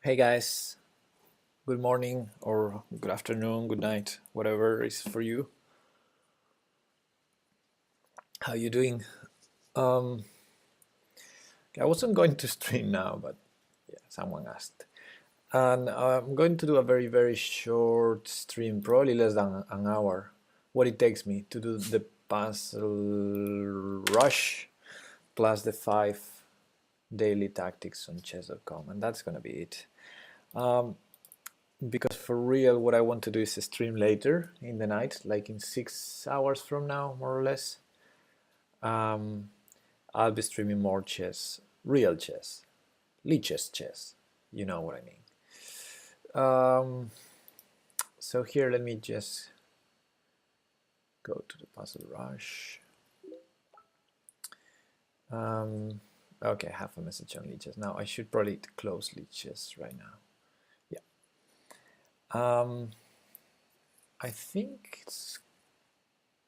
Hey guys, good morning or good afternoon, good night, whatever is for you. How you doing? Um, I wasn't going to stream now, but yeah, someone asked. And I'm going to do a very short stream, probably less than an hour. What it takes me to do the puzzle rush plus the 5 daily tactics on chess.com, and that's gonna be it. Because for real, what I want to do is stream later in the night, like in 6 hours from now, more or less. I'll be streaming more chess, real chess, Lichess chess. You know what I mean. So here, let me just go to the puzzle rush. Okay, I have a message on Lichess. Now I should probably close Lichess right now. Yeah. I think it's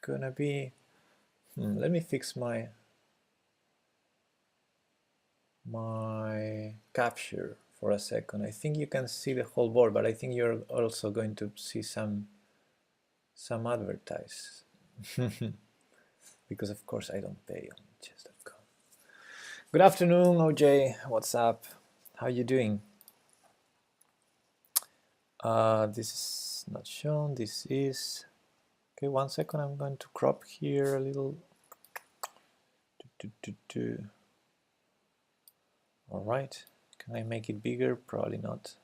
gonna be. Let me fix my capture for a second. I think you can see the whole board, but I think you're also going to see some advertise because of course I don't pay on chess.com. Good afternoon, OJ. What's up? How you doing? This is not shown. This is okay. 1 second. I'm going to crop here a little. All right. Can I make it bigger? Probably not.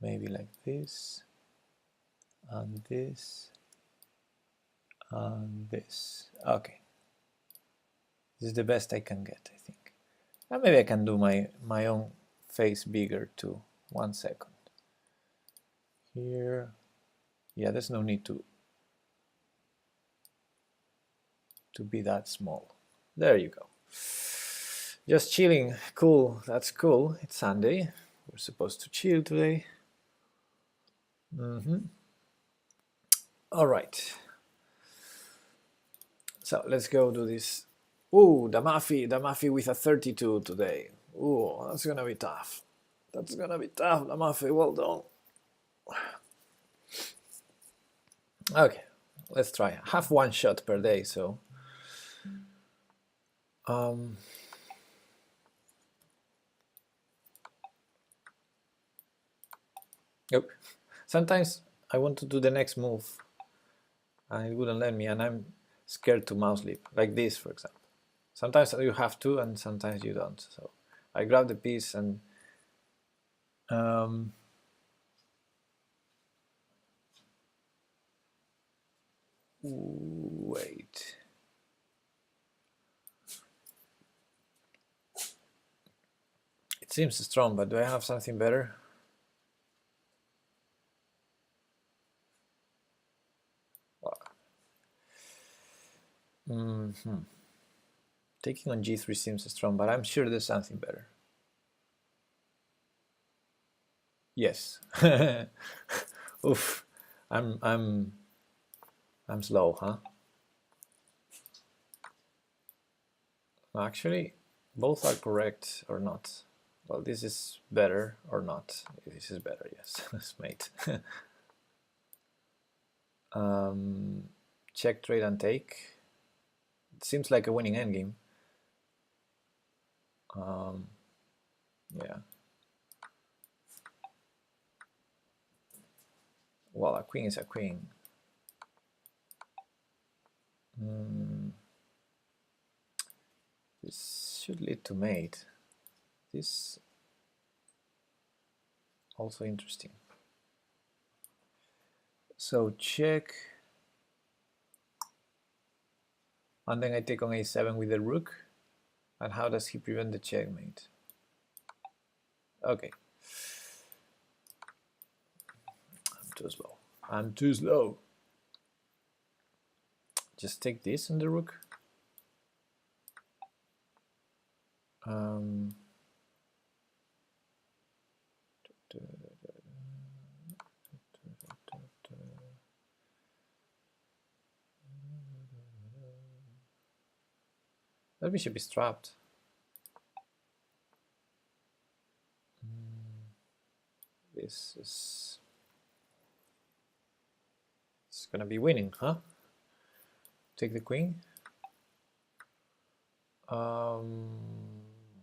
Maybe like this and this and this. Okay. This is the best I can get, I think. And maybe I can do my own face bigger too. 1 second. Here. Yeah, there's no need to be that small. There you go. Just chilling. Cool. That's cool. It's Sunday. We're supposed to chill today. All right. So let's go do this. Ooh, Damafi with a 32 today. Ooh, that's gonna be tough. That's gonna be tough, Damafi. Well done. Okay, let's try. Have one shot per day, so. Oh, sometimes I want to do the next move and it wouldn't let me, and I'm scared to mouse leap, like this, for example. Sometimes you have to, and sometimes you don't. So I grab the piece and wait. It seems strong, but do I have something better? Taking on g3 seems strong, but I'm sure there's something better. Yes. Oof. I'm slow, huh? Actually, both are correct or not. Well, this is better or not. This is better, yes, mate. Check, trade, and take. It seems like a winning endgame. Yeah. Well, a queen is a queen. This should lead to mate. This also interesting. So check, and then I take on a7 with the rook. And how does he prevent the checkmate? Okay. I'm too slow. I'm too slow. Just take this on the rook. That bishop is trapped. this is it's gonna be winning, huh? Take the queen.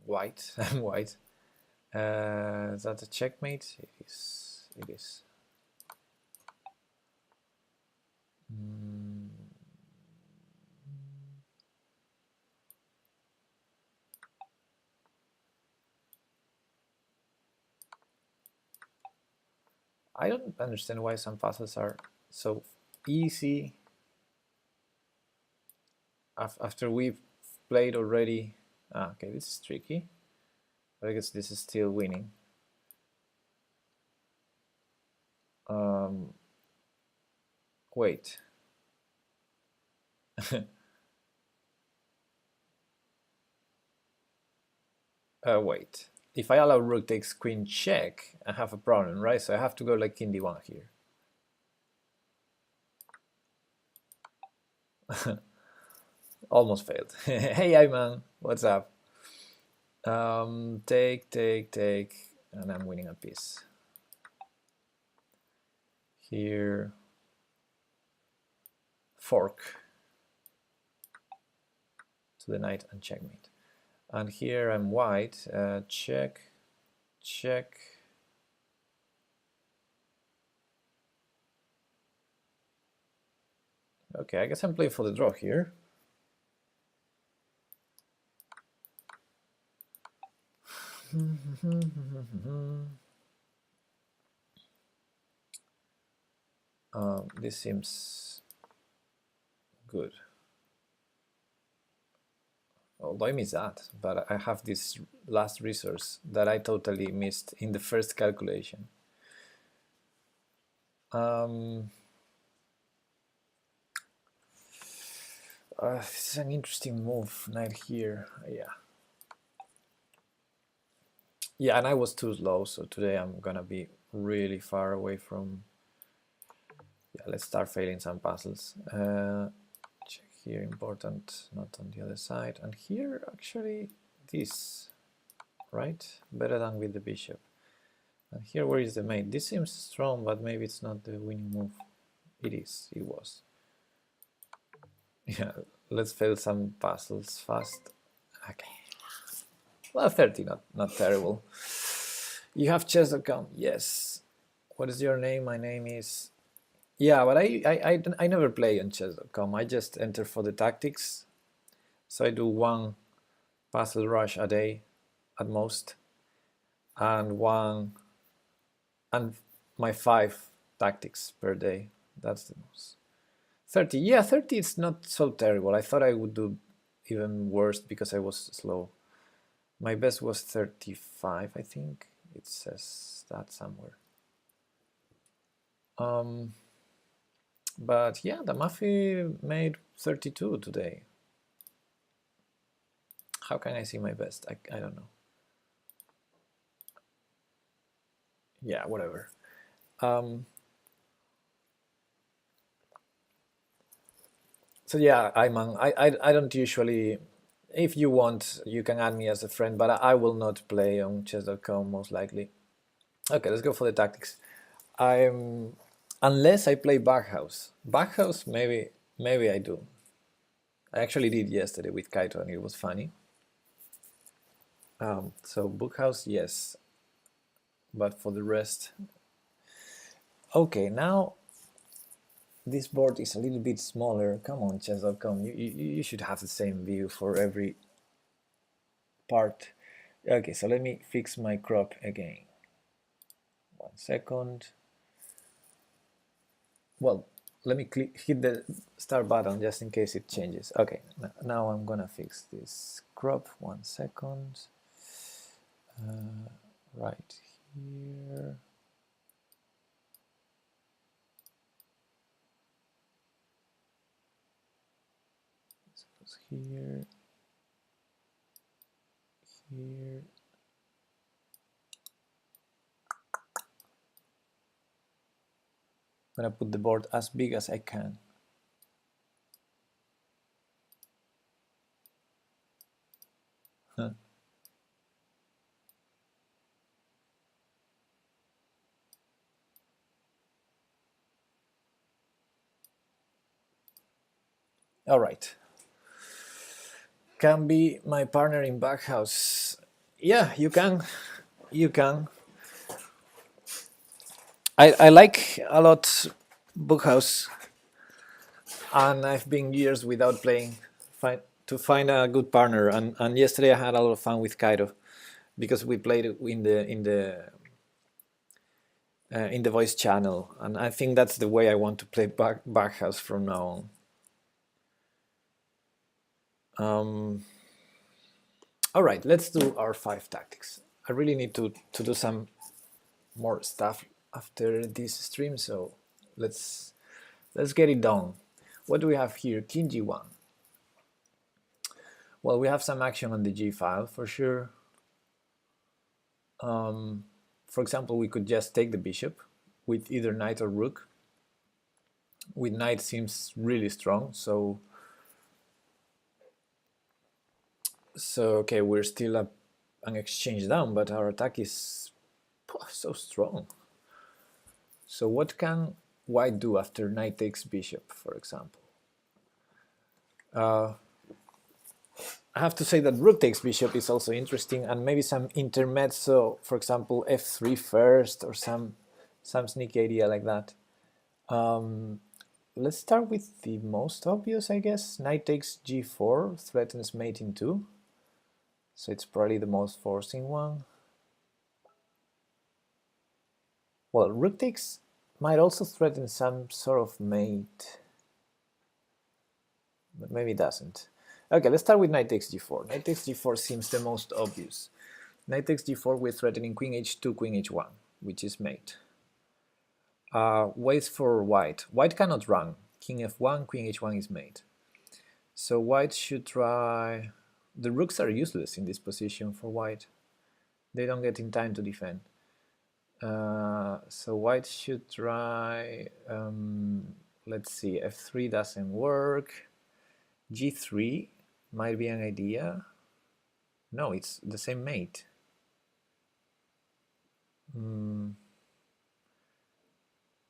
White. I'm white. Is that a checkmate? It is. It is. I don't understand why some puzzles are so easy after we've played already. Okay, this is tricky, but I guess this is still winning. Wait. Wait. If I allow rook takes queen check, I have a problem, right? So I have to go like king d1 here. Almost failed. Hey, Ayman, what's up? Take, and I'm winning a piece. Here, fork to the knight and checkmate. And here I'm white, check, check. Okay, I guess I'm playing for the draw here. This seems good. Although I miss that, but I have this last resource that I totally missed in the first calculation. This is an interesting move, knight here. Yeah, and I was too slow, so today I'm gonna be really far away from. Yeah, let's start failing some puzzles. Check here, important, not on the other side. And here, actually, this, right? Better than with the bishop. And here, where is the mate? This seems strong, but maybe it's not the winning move. It is, it was. Yeah, let's fail some puzzles fast. Okay. Well, 30, not terrible. You have chess.com, yes. What is your name? My name is... Yeah, but I never play on chess.com. I just enter for the tactics. So I do one puzzle rush a day at most, and my 5 tactics per day. That's the most. 30, yeah, 30 is not so terrible. I thought I would do even worse because I was slow. My best was 35, I think. It says that somewhere. But yeah, the Mafi made 32 today. How can I see my best? I don't know. Yeah, whatever. So yeah, Ayman, I don't usually, if you want, you can add me as a friend, but I will not play on chess.com most likely. Okay, let's go for the tactics. Unless I play Backhouse. Backhouse, maybe I do. I actually did yesterday with Kaito and it was funny. So Bookhouse, yes. But for the rest... Okay, now this board is a little bit smaller. Come on, chess.com. You should have the same view for every part. Okay, so let me fix my crop again. 1 second. Well, let me hit the start button just in case it changes. Okay, now I'm gonna fix this crop. 1 second. Right here. This goes here. Here. I'm gonna put the board as big as I can. Huh. All right. Can be my partner in Backhouse. Yeah, you can. You can. I like a lot Bookhouse, and I've been years without playing to find a good partner. And yesterday I had a lot of fun with Kairo because we played in the voice channel, and I think that's the way I want to play Backhouse from now on. All right, let's do our 5 tactics. I really need to do some more stuff after this stream, so let's get it done. What do we have here? King G1. Well, we have some action on the G file for sure. For example, we could just take the bishop with either knight or rook. With knight seems really strong, so okay, we're still an exchange down, but our attack is so strong. So what can white do after knight takes bishop, for example? I have to say that rook takes bishop is also interesting, and maybe some intermezzo, for example, f3 first, or some sneaky idea like that. Let's start with the most obvious, I guess. Knight takes g4, threatens mate in 2. So it's probably the most forcing one. Well, rook takes might also threaten some sort of mate, but maybe it doesn't. Okay, let's start with knight takes g4. Knight takes g4 seems the most obvious. Knight takes g4 with threatening queen h2, queen h1, which is mate. Waits for white. White cannot run. King f1, queen h1 is mate. So white should try... The rooks are useless in this position for white. They don't get in time to defend. So white should try... let's see, f3 doesn't work. g3 might be an idea. No, it's the same mate.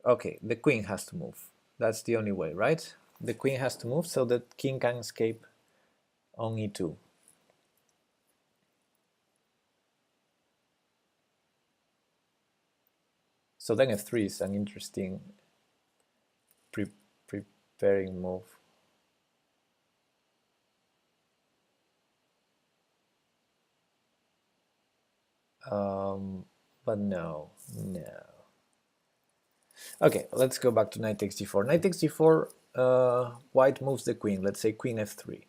Okay, the queen has to move. That's the only way, right? The queen has to move so that king can escape on e2. So then f3 is an interesting preparing move. But no. Okay, let's go back to knight takes g4. Knight takes g4, white moves the queen. Let's say queen f3.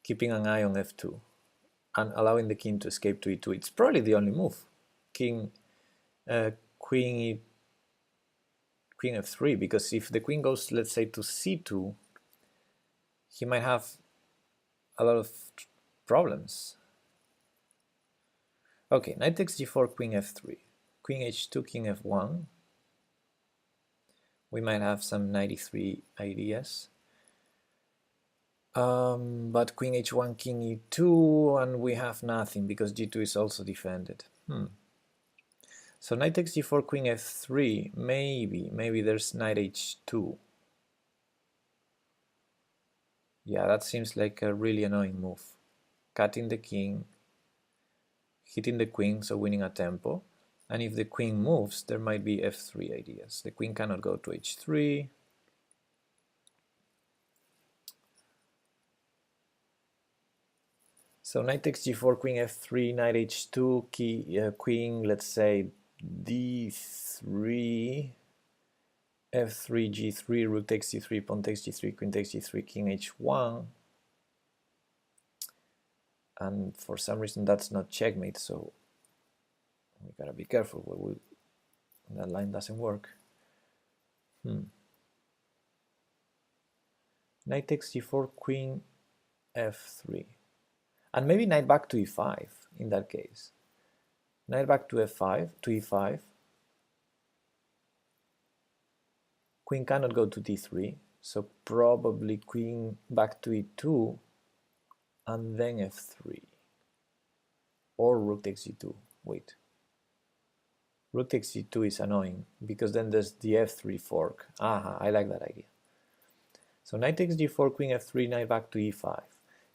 Keeping an eye on f2 and allowing the king to escape to e2. It's probably the only move. Queen f3, because if the queen goes, let's say, to c2, he might have a lot of problems. Okay, knight takes g4, queen f3, queen h2, king f1. We might have some knight e3 ideas. But queen h1, king e2, and we have nothing because g2 is also defended. So knight takes g4, queen f3, maybe there's knight h2. Yeah, that seems like a really annoying move. Cutting the king, hitting the queen, so winning a tempo. And if the queen moves, there might be f3 ideas. The queen cannot go to h3. So knight takes g4, queen f3, knight h2, queen, let's say d3, f3, g3, rook takes g3, pawn takes g3, queen takes g3, king h1. And for some reason that's not checkmate, so we gotta be careful. That line doesn't work. Knight takes g4, queen f3. And maybe knight back to e5 in that case. Knight back to f5, to e5. Queen cannot go to d3, so probably queen back to e2 and then f3. Or rook takes e2. Wait. Rook takes e2 is annoying because then there's the f3 fork. Aha, I like that idea. So knight takes g4, queen f3, knight back to e5.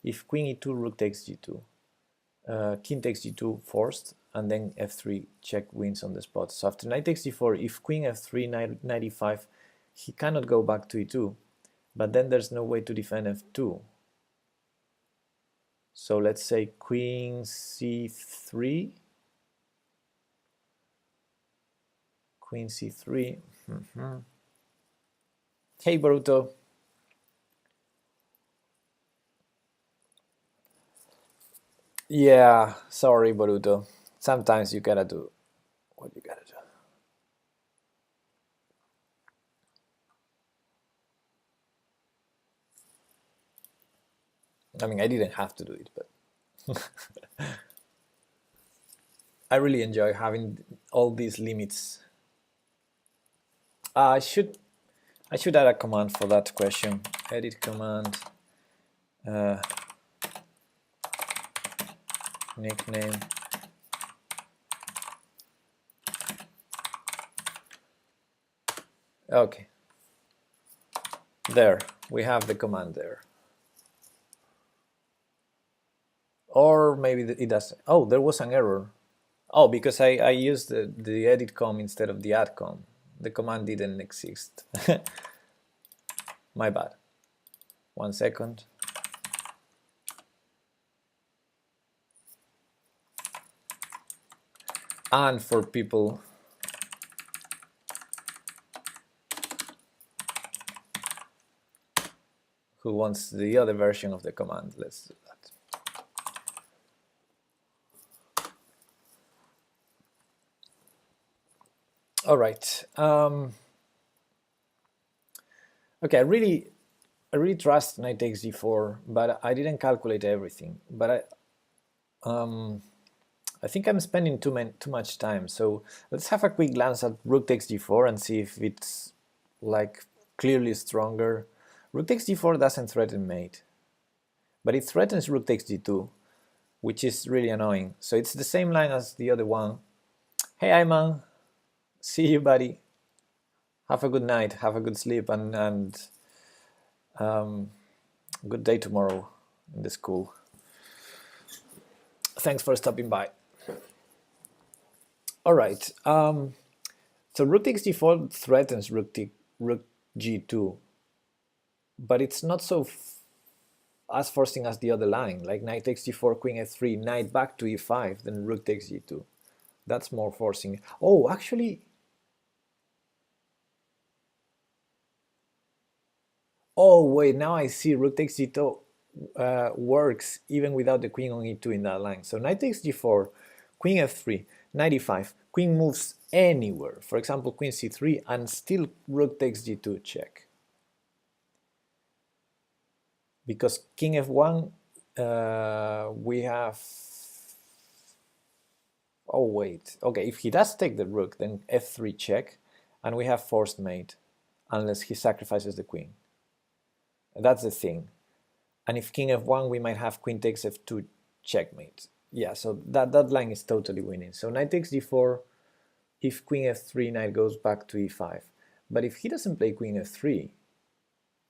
If queen e2, rook takes g2. King takes g2 forced, and then f3 check wins on the spot. So after knight takes g4, if queen f3, knight e5, he cannot go back to e2, but then there's no way to defend f2. So let's say queen c3, queen c3. Hey Boruto. Yeah, sorry Boruto. Sometimes you gotta do what you gotta do. I mean, I didn't have to do it, but I really enjoy having all these limits. I should add a command for that question. Edit command. Nickname. Okay. There, we have the command there. Or maybe it doesn't. Oh, there was an error. Oh, because I used the edit com instead of the add com. The command didn't exist. My bad. 1 second. And for people who wants the other version of the command, let's do that. All right. Okay, I really trust knight takes d4, but I didn't calculate everything. But I think I'm spending too much time. So let's have a quick glance at rook takes d4 and see if it's like clearly stronger. Rook takes d4 doesn't threaten mate, but it threatens rook takes d2, which is really annoying. So it's the same line as the other one. Hey Ayman, see you buddy. Have a good night, have a good sleep, and good day tomorrow in the school. Thanks for stopping by. All right. So rook takes d4 threatens rook g2, but it's not so as forcing as the other line, like knight takes d4, queen f3, knight back to e5, then rook takes g2. That's more forcing. Oh, actually, oh wait, now I see rook takes g2 works even without the queen on e2 in that line. So knight takes g4, queen f3, knight e5, queen moves anywhere, for example queen c3, and still rook takes g2 check. Because king f1, we have, oh wait, okay, if he does take the rook, then f3 check, and we have forced mate, unless he sacrifices the queen. That's the thing. And if king f1, we might have queen takes f2 checkmate. Yeah, so that line is totally winning. So knight takes d4, if queen f3, knight goes back to e5. But if he doesn't play queen f3,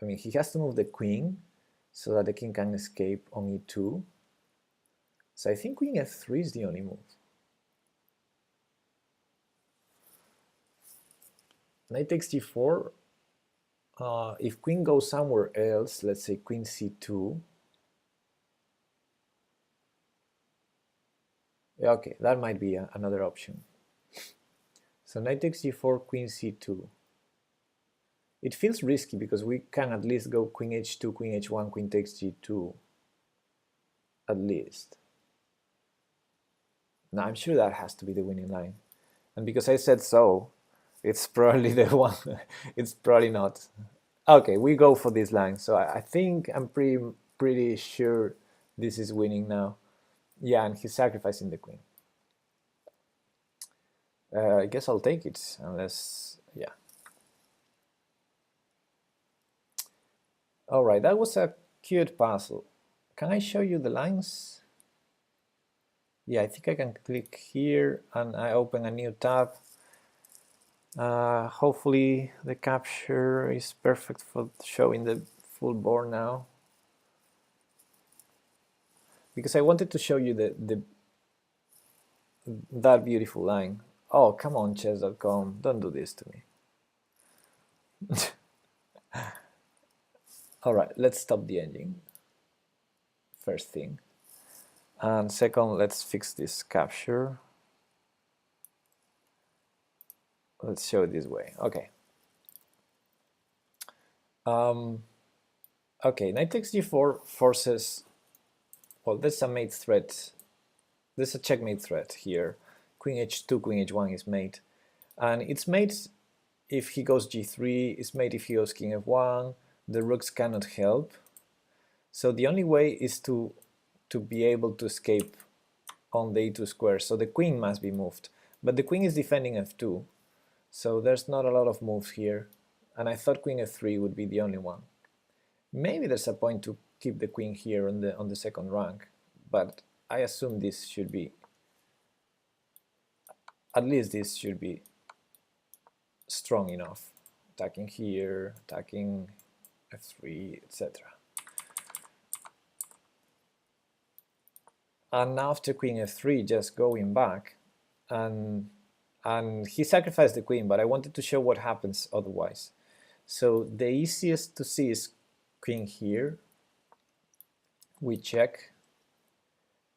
I mean, he has to move the queen so that the king can escape on e2. So I think queen f3 is the only move. Knight takes d4. If queen goes somewhere else, let's say queen c2. Yeah, okay, that might be another option. So knight takes d4, queen c2. It feels risky because we can at least go queen h2, queen h1, queen takes g2. At least. Now I'm sure that has to be the winning line. And because I said so, it's probably the one. It's probably not. Okay, we go for this line. So I think I'm pretty sure this is winning now. Yeah, and he's sacrificing the queen. I guess I'll take it, unless, yeah. All right, that was a cute puzzle. Can I show you the lines? Yeah, I think I can click here and I open a new tab. Hopefully the capture is perfect for showing the full board now because I wanted to show you that beautiful line. Oh, come on, chess.com, don't do this to me. All right, let's stop the engine. First thing. And second, let's fix this capture. Let's show it this way. Okay. Okay, knight takes g4 forces, well, there's a mate threat. There's a checkmate threat here. Queen h2, queen h1 is mate. And it's mate if he goes g3, it's mate if he goes king f1. The rooks cannot help. So the only way is to be able to escape on the e2 square. So the queen must be moved. But the queen is defending f2. So there's not a lot of moves here. And I thought queen f3 would be the only one. Maybe there's a point to keep the queen here on the second rank, but I assume this should be, at least this should be strong enough. Attacking here, attacking f3, etc. And now after queen f3, just going back, and he sacrificed the queen, but I wanted to show what happens otherwise. So the easiest to see is queen here, we check.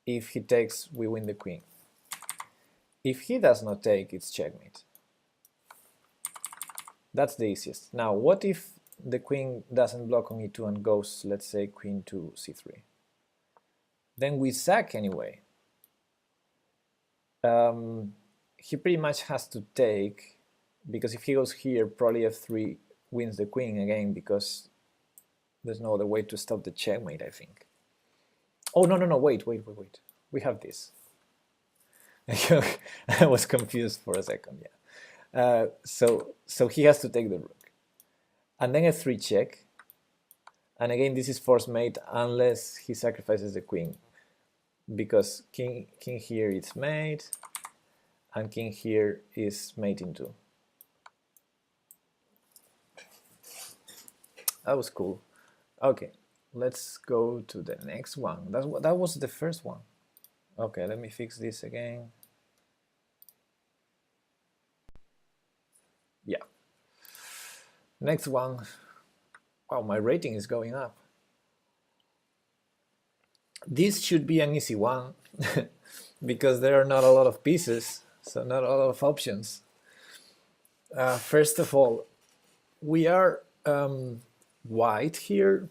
If he takes, we win the queen. If he does not take, it's checkmate. That's the easiest. Now, what if the queen doesn't block on e2 and goes, let's say, queen to c3? Then we sack anyway. He pretty much has to take, because if he goes here, probably f3 wins the queen again, because there's no other way to stop the checkmate, I think. Oh, no, wait. We have this. I was confused for a second, yeah. So he has to take the rook. And then f3 check. And again, this is force mate unless he sacrifices the queen. Because king here is mate, and king here is mate in 2. That was cool. Okay, let's go to the next one. That was the first one. Okay, let me fix this again. Yeah. Next one. Wow, my rating is going up. This should be an easy one because there are not a lot of pieces, so not a lot of options. First of all, we are white here,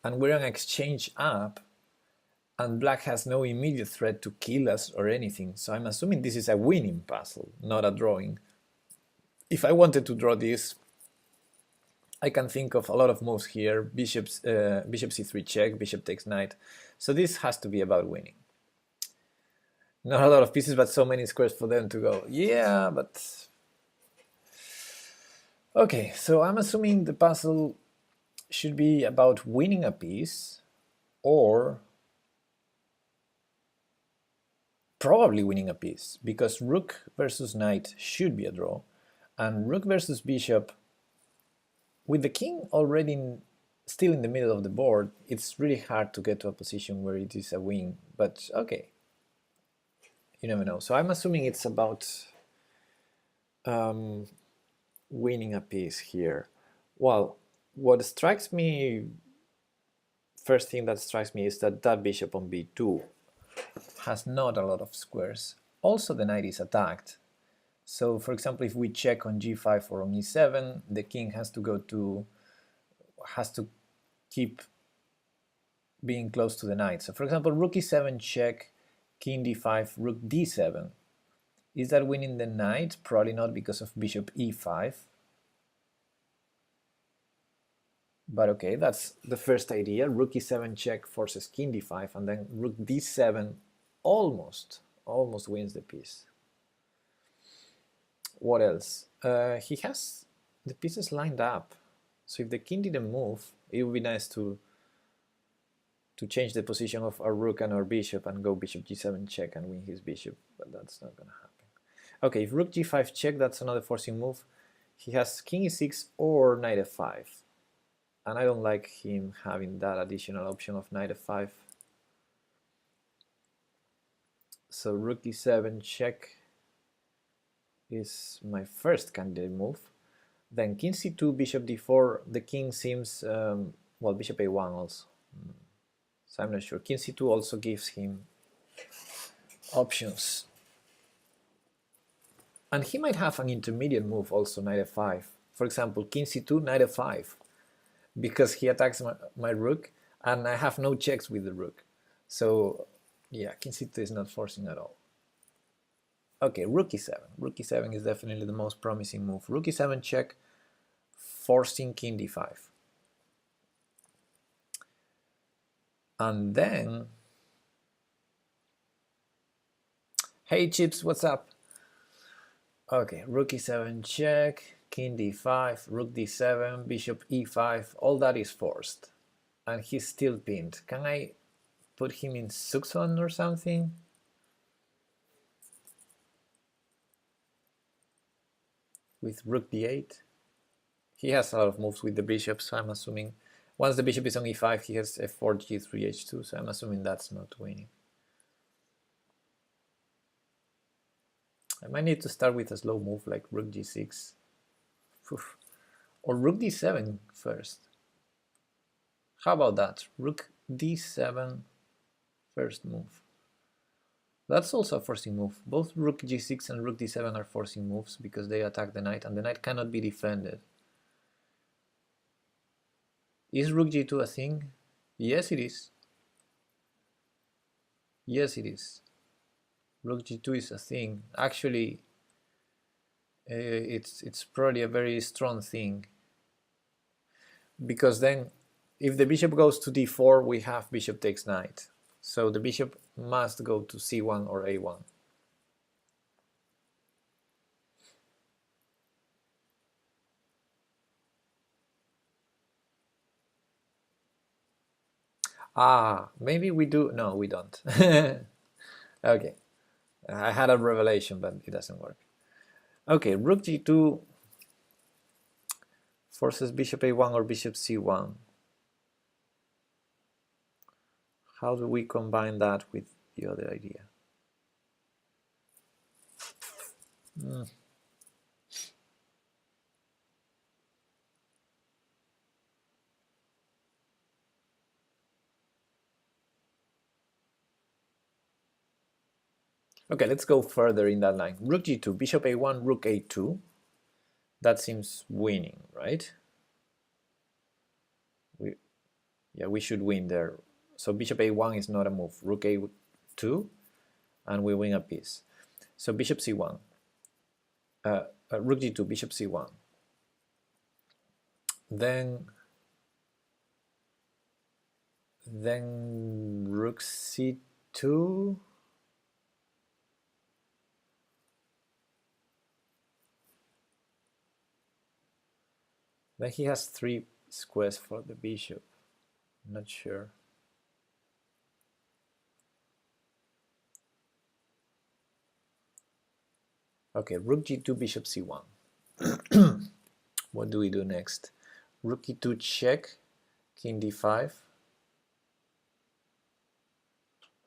and we're an exchange up, and black has no immediate threat to kill us or anything, so I'm assuming this is a winning puzzle, not a drawing. If I wanted to draw this, I can think of a lot of moves here. Bishop c3 check, bishop takes knight, so this has to be about winning. Not a lot of pieces, but so many squares for them to go, yeah, but... Okay, so I'm assuming the puzzle should be about winning a piece, or probably winning a piece, because rook versus knight should be a draw, and rook versus bishop, with the king already still in the middle of the board, it's really hard to get to a position where it is a win, but okay, you never know. So I'm assuming it's about winning a piece here. Well, what strikes me, first thing that strikes me is that that bishop on b2 has not a lot of squares. Also the knight is attacked. So for example, if we check on g5 or on e7, the king has to keep being close to the knight. So for example, rook e7 check, king d5, rook d7. Is that winning the knight? Probably not, because of bishop e5. But okay, that's the first idea. Rook e7 check forces king d5, and then rook d7 almost wins the piece. What else? He has the pieces lined up. So if the king didn't move, it would be nice to change the position of our rook and our bishop and go bishop g7 check and win his bishop, but that's not gonna happen. Okay, if rook g5 check, that's another forcing move. He has king e6 or knight f5. and I don't like him having that additional option of knight f5. So rook d7 check is my first candidate move. Then king c2, bishop d4. The king seems well, bishop a1 also. So I'm not sure. King c2 also gives him options. And he might have an intermediate move also, knight f5. For example, king c2, knight f5, because he attacks my rook, and I have no checks with the rook. So yeah, king c2 is not forcing at all. Okay, rook e7. Rook e7 is definitely the most promising move. Rook e7 check, forcing king d5. And then, hey Chips, what's up? Okay, rook e7 check, king d5, rook d7, bishop e5, all that is forced. And he's still pinned. Can I put him in Sukson or something? With rook d8? He has a lot of moves with the bishop, so I'm assuming once the bishop is on e5, he has f4, g3, h2, so I'm assuming that's not winning. I might need to start with a slow move like rook g6. Oof. Or rook d7 first. How about that? Rook d7 first move. That's also a forcing move. Both rook g6 and rook d7 are forcing moves because they attack the knight, and the knight cannot be defended. Is rook g2 a thing? Yes, it is. Yes, it is. Rook g2 is a thing. Actually, it's probably a very strong thing, because then if the bishop goes to d4, we have bishop takes knight. So the bishop must go to c1 or a1. Ah, maybe we do. No, we don't. Okay. I had a revelation, but it doesn't work. Okay, rook g2 forces bishop a1 or bishop c1. How do we combine that with the other idea? Okay, let's go further in that line. Rook g2, bishop a1, rook a2. That seems winning, right? We should win there. So bishop a1 is not a move. Rook a2, and we win a piece. So bishop c1. Rook g2, bishop c1. Then rook c2. Then he has 3 squares for the bishop. I'm not sure. Okay, rook g2, bishop c1. What do we do next? Rook e2 check, king d5,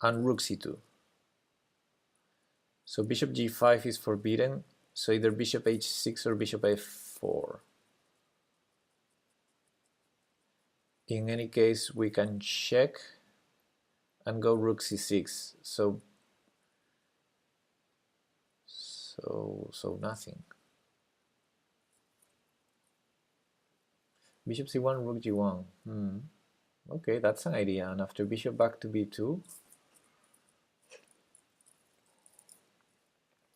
and rook c2. So bishop g5 is forbidden, so either bishop h6 or bishop f4. In any case, we can check and go rook c6. So nothing. Bishop c1, rook g1. Okay, that's an idea. And after bishop back to b2,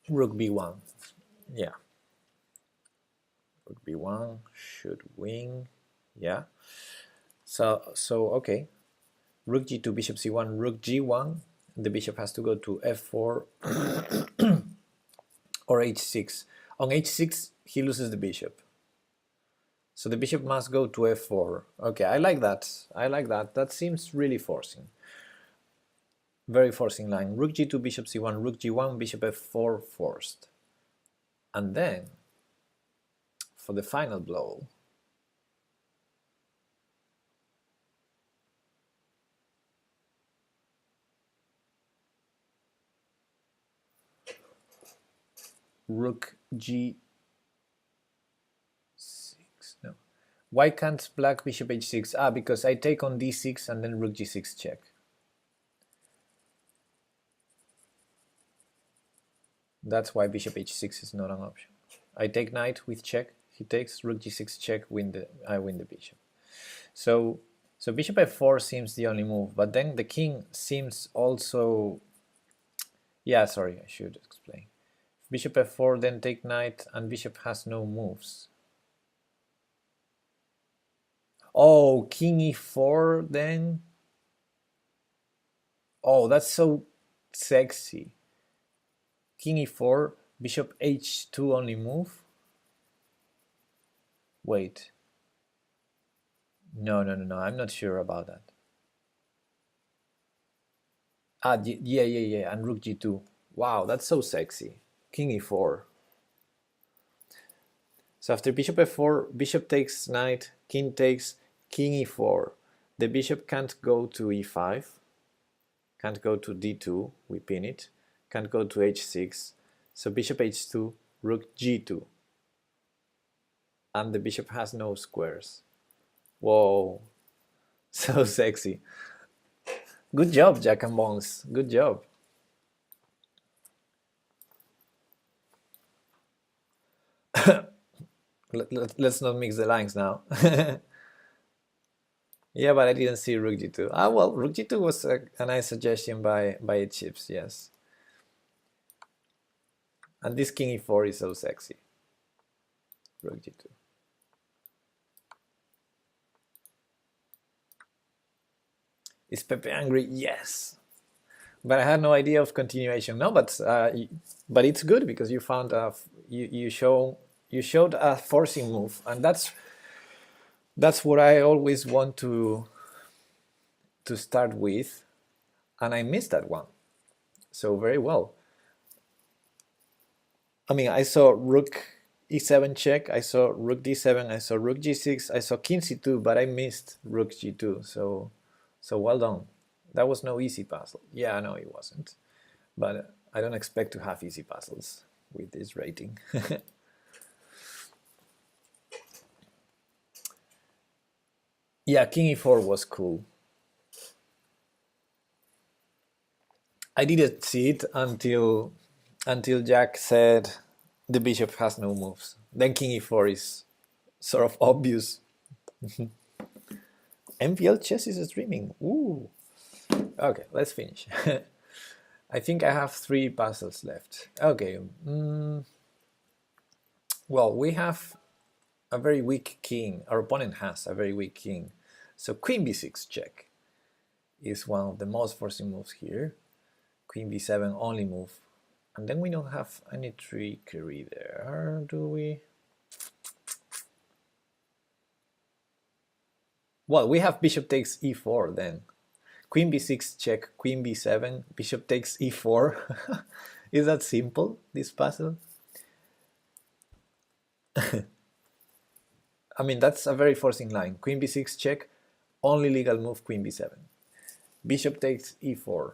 rook b1. Yeah. Rook b1 should win. Yeah. So okay. Rook g2, bishop c1, rook g1. The bishop has to go to f4 or h6. On h6, he loses the bishop. So the bishop must go to f4. Okay, I like that. I like that. That seems really forcing. Very forcing line. Rook g2, bishop c1, rook g1, bishop f4 forced. And then, for the final blow, rook g6. No. Why can't black bishop h6? Ah, because I take on d6 and then rook g6 check. That's why bishop h6 is not an option. I take knight with check. He takes rook g6 check. I win the bishop. So bishop f4 seems the only move, but then the king seems also. Yeah, sorry, I should explain. Bishop f4, then take knight, and bishop has no moves. Oh, king e4 then. Oh, that's so sexy. King e4, bishop h2 only move. Wait. No, I'm not sure about that. Ah, yeah, and rook g2. Wow, that's so sexy. King e4. So after bishop f4, bishop takes knight, king takes, king e4. The bishop can't go to e5, can't go to d2, we pin it, can't go to h6. So bishop h2, rook g2. And the bishop has no squares. Whoa, so sexy. Good job, Jack and Bones. Good job. Let's not mix the lines now. Yeah, but I didn't see rook g2. Ah, well, rook g2 was a nice suggestion by Chips, yes. And this king e4 is so sexy. Rook g2. Is Pepe angry? Yes. But I had no idea of continuation. No, but it's good because you found you showed a forcing move, and that's what I always want to start with, and I missed that one. So very well. I mean, I saw rook e7 check, I saw rook d7, I saw rook g6, I saw king c2, but I missed rook g2. So well done. That was no easy puzzle. Yeah, no, it wasn't. But I don't expect to have easy puzzles with this rating. Yeah, king e4 was cool. I didn't see it until Jack said the bishop has no moves. Then king e4 is sort of obvious. MPL chess is streaming. Ooh. Okay, let's finish. I think I have 3 puzzles left. Okay. Well, we have a very weak king. Our opponent has a very weak king. So queen b6 check is one of the most forcing moves here. Queen b7 only move. And then we don't have any trickery there, do we? Well, we have bishop takes e4 then. Queen b6 check, queen b7, bishop takes e4. Is that simple, this puzzle? I mean, that's a very forcing line. Queen b6 check, only legal move queen b7. Bishop takes e4.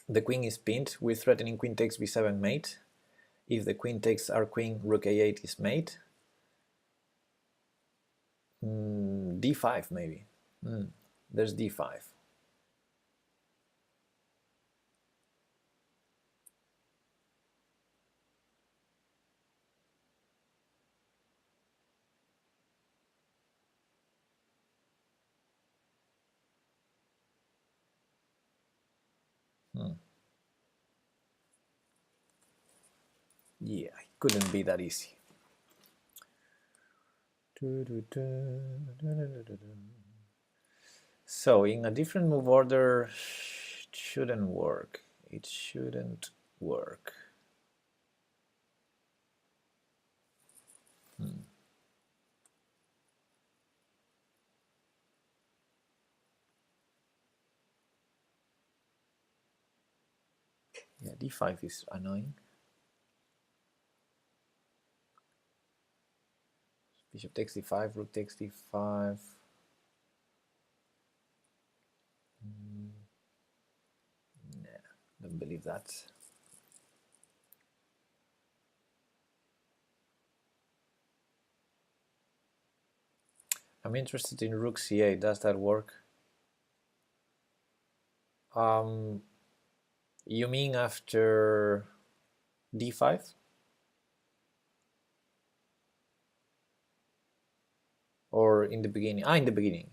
The queen is pinned. We're threatening queen takes b7 mate. If the queen takes our queen, rook a8 is mate. D5 maybe. There's d5. Yeah, it couldn't be that easy. So in a different move order, it shouldn't work. It shouldn't work. Yeah, d5 is annoying. Bishop takes d5, rook takes d5. Nah, don't believe that. I'm interested in rook c8. Does that work? You mean after d5? Or in the beginning? In the beginning.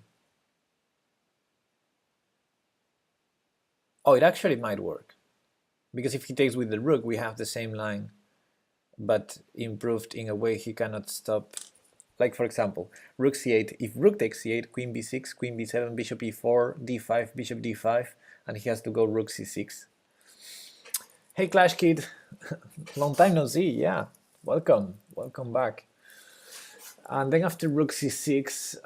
Oh, it actually might work. Because if he takes with the rook, we have the same line, but improved in a way he cannot stop. Like, for example, rook c8. If rook takes c8, queen b6, queen b7, bishop e4, d5, bishop d5, and he has to go rook c6. Hey, Clash Kid. Long time no see. Yeah, welcome. Welcome back. And then after rook c6,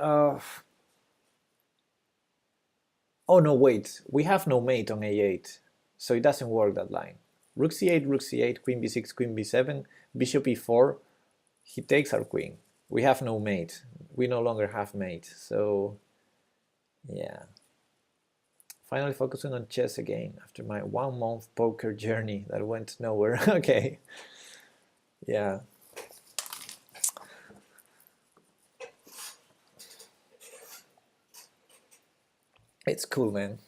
oh no, wait, we have no mate on a8, so it doesn't work, that line. Rook c8, queen b6, queen b7, bishop e4, he takes our queen. We have no mate, we no longer have mate, so yeah. Finally focusing on chess again after my 1 month poker journey that went nowhere. Okay, yeah. It's cool, man.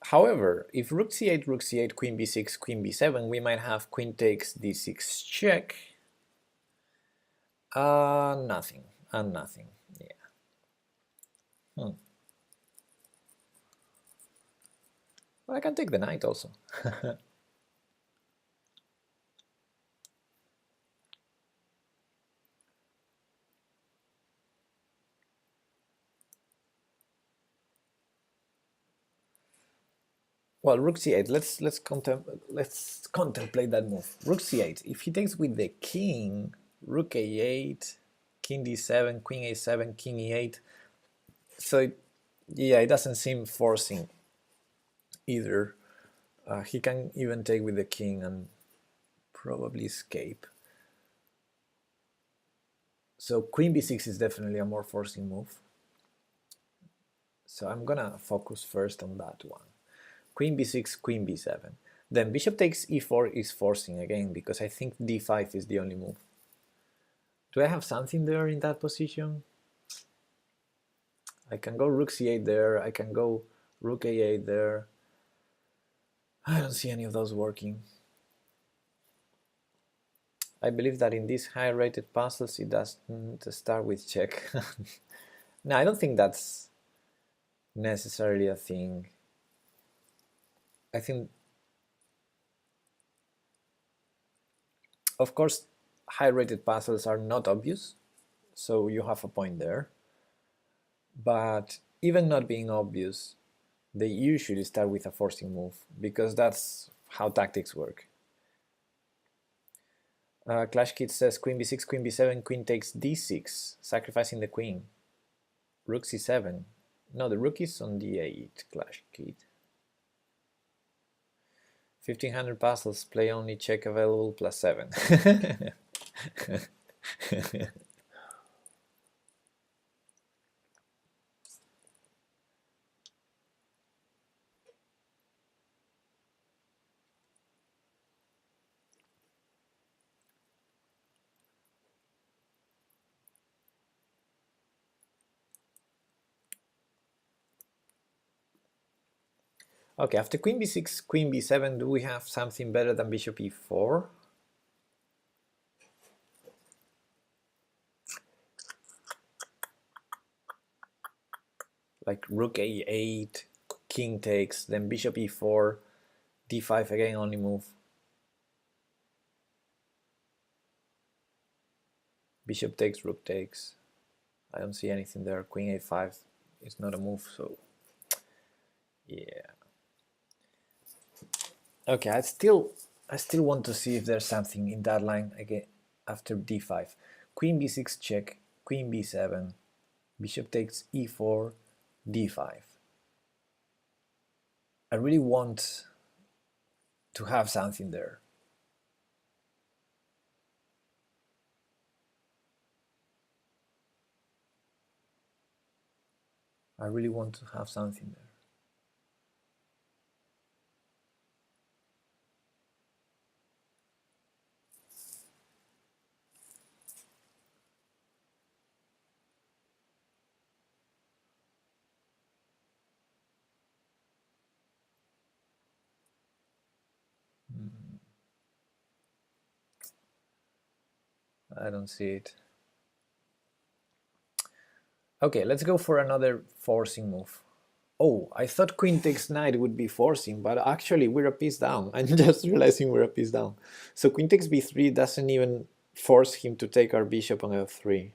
However, if rook c8, queen b6, queen b7, we might have queen takes d6 check. Nothing, and nothing, yeah. Well, I can take the knight also. Well, rook c8. Let's contemplate that move. Rook c8. If he takes with the king, rook a8, king d7, queen a7, king e8. So yeah, it doesn't seem forcing either. He can even take with the king and probably escape. So queen b6 is definitely a more forcing move. So I'm gonna focus first on that one. Queen b6, queen b7. Then bishop takes e4 is forcing again, because I think d5 is the only move. Do I have something there in that position? I can go rook c8 there, I can go rook a8 there. I don't see any of those working. I believe that in these high-rated puzzles it doesn't start with check. No, I don't think that's necessarily a thing. I think, of course, high-rated puzzles are not obvious, so you have a point there. But even not being obvious, they usually start with a forcing move, because that's how tactics work. Clash Kid says queen b6, queen b7, queen takes d6, sacrificing the queen. Rook c7. No, the rook is on d8, Clash Kid. 1500 puzzles, play only, check available, +7. Okay, after queen b6, queen b7, do we have something better than bishop e4? Like rook a8, king takes, then bishop e4, d5 again, only move. Bishop takes, rook takes. I don't see anything there. Queen a5 is not a move, so yeah. Okay, I still want to see if there's something in that line again after d5. Queen b6 check, queen b7, bishop takes e4, d5. I really want to have something there. I really want to have something there. I don't see it. Okay, let's go for another forcing move. Oh, I thought queen takes knight would be forcing, but actually we're a piece down. I'm just realizing we're a piece down. So queen takes b3 doesn't even force him to take our bishop on f3.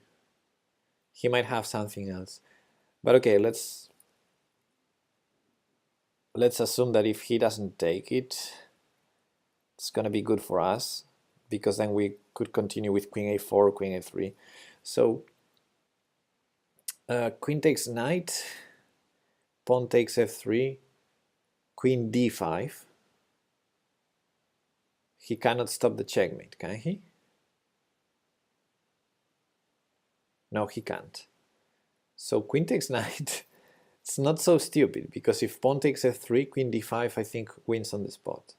He might have something else. But okay, let's assume that if he doesn't take it, it's gonna be good for us, because then we could continue with queen a4, queen a3. So queen takes knight, pawn takes f3, queen d5. He cannot stop the checkmate, can he? No, he can't. So queen takes knight. It's not so stupid, because if pawn takes f3, queen d5, I think wins on the spot.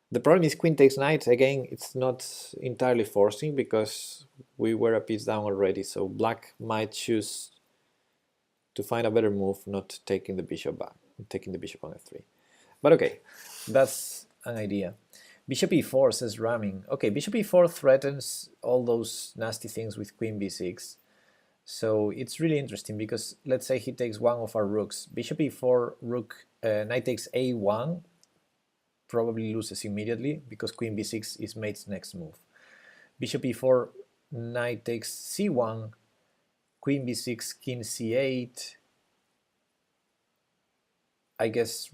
The problem is queen takes knight, again, it's not entirely forcing, because we were a piece down already, so black might choose to find a better move, not taking the bishop back, taking the bishop on f3. But okay, that's an idea. Bishop e4 says ramming. Okay, bishop e4 threatens all those nasty things with queen b6. So it's really interesting, because let's say he takes one of our rooks. Bishop e4, rook, knight takes a1, probably loses immediately, because queen b6 is mate's next move. Bishop e4, knight takes c1, queen b6, king c8. I guess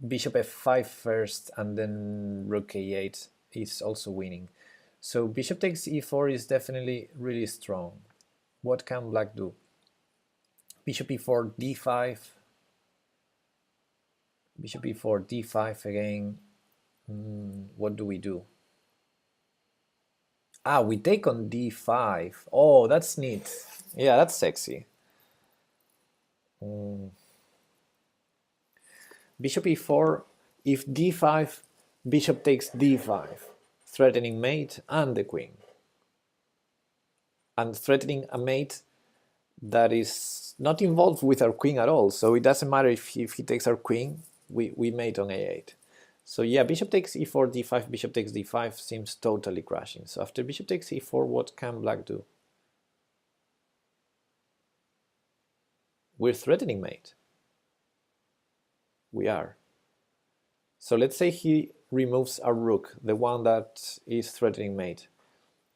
bishop f5 first, and then rook a8 is also winning. So bishop takes e4 is definitely really strong. What can black do? Bishop e4, d5. Bishop e4, d5 again. What do we do? Ah, we take on d5. Oh, that's neat. Yeah, that's sexy. Bishop e4, if d5, bishop takes d5, threatening mate and the queen. And threatening a mate that is not involved with our queen at all. So it doesn't matter if he takes our queen, we mate on a8. So yeah, bishop takes e4, d5, bishop takes d5 seems totally crashing. So after bishop takes e4, what can black do? We're threatening mate. We are. So let's say he removes our rook, the one that is threatening mate.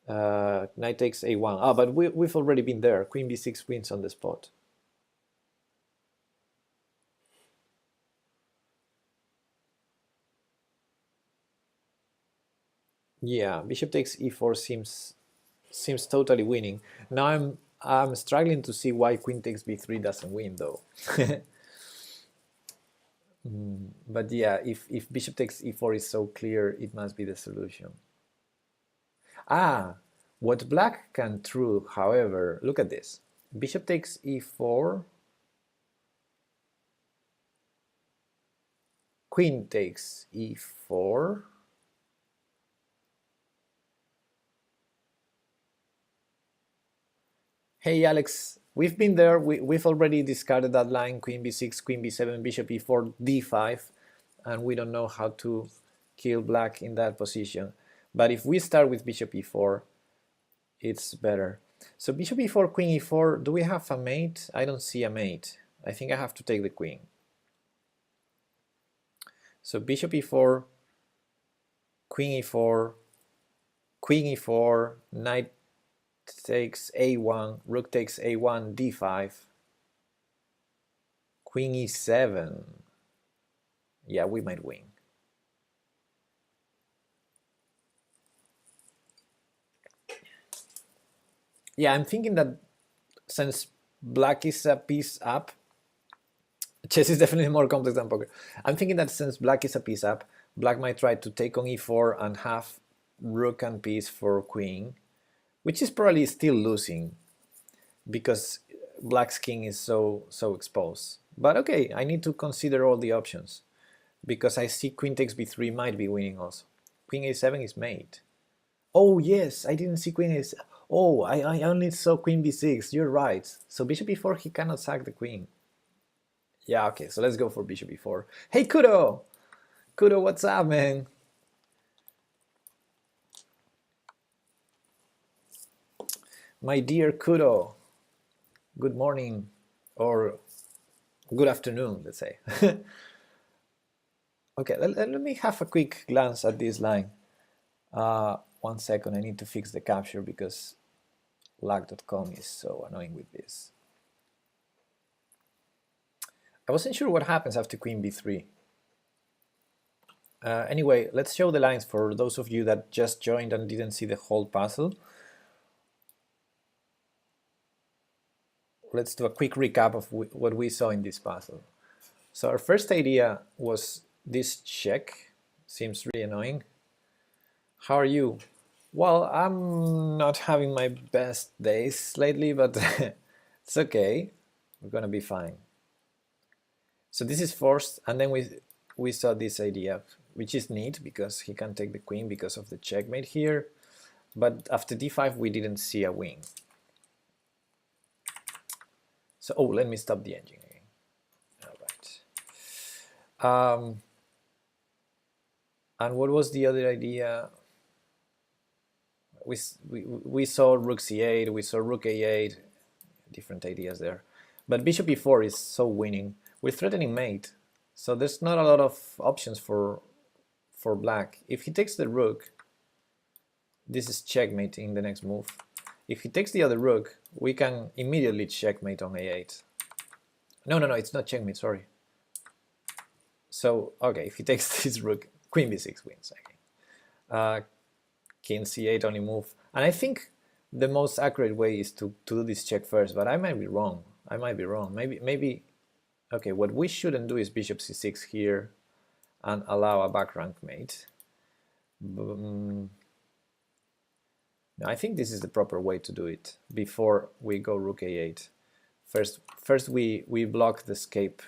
Knight takes a1. Ah, but we've already been there. Queen b6 wins on the spot. Yeah, bishop takes e4 seems totally winning. Now I'm struggling to see why queen takes b3 doesn't win though. But yeah, if bishop takes e4 is so clear, it must be the solution. Ah, what black can through, however, look at this. Bishop takes e4, queen takes e4, hey Alex, we've been there, we've already discarded that line, queen b6, queen b7, bishop e4, d5, and we don't know how to kill black in that position. But if we start with bishop e4, it's better. So bishop e4, queen e4, do we have a mate? I don't see a mate. I think I have to take the queen. So bishop e4, queen e4, queen e4, knight takes a1, rook takes a1, d5, queen e7. Yeah, we might win. Yeah, I'm thinking that since black is a piece up, Chess is definitely more complex than poker. I'm thinking that since black is a piece up, black might try to take on e4 and have rook and piece for queen, which is probably still losing because black's king is so exposed. But okay, I need to consider all the options because I see queen takes b3 might be winning also. Queen a7 is mate. Oh yes, I didn't see queen a7. Oh, I only saw queen b6. You're right. So bishop e4, he cannot sack the queen. Yeah, okay, so let's go for bishop e4. Hey, Kudo! Kudo, what's up, man? My dear Kudo, good morning, or good afternoon, let's say. Okay, let me have a quick glance at this line. 1 second, I need to fix the capture because lag.com is so annoying with this. I wasn't sure what happens after queen b3. Anyway, let's show the lines for those of you that just joined and didn't see the whole puzzle. Let's do a quick recap of what we saw in this puzzle. So our first idea was this check. Seems really annoying. How are you? Well, I'm not having my best days lately, but it's okay. We're gonna be fine. So this is forced, and then we saw this idea, which is neat because he can take the queen because of the checkmate here. But after d5, we didn't see a win. So, oh, let me stop the engine again. All right. And what was the other idea? We saw rook c8, we saw rook a8, different ideas there. But bishop e4 is so winning. We're threatening mate, so there's not a lot of options for black. If he takes the rook, this is checkmate in the next move. If he takes the other rook, we can immediately checkmate on a8. No, it's not checkmate, sorry. So, okay, if he takes this rook, queen b6 wins. Okay. King c8 only move. And I think the most accurate way is to do this check first, but I might be wrong. Maybe, okay, what we shouldn't do is bishop c6 here and allow a back rank mate. I think this is the proper way to do it before we go rook a8. First we block the escape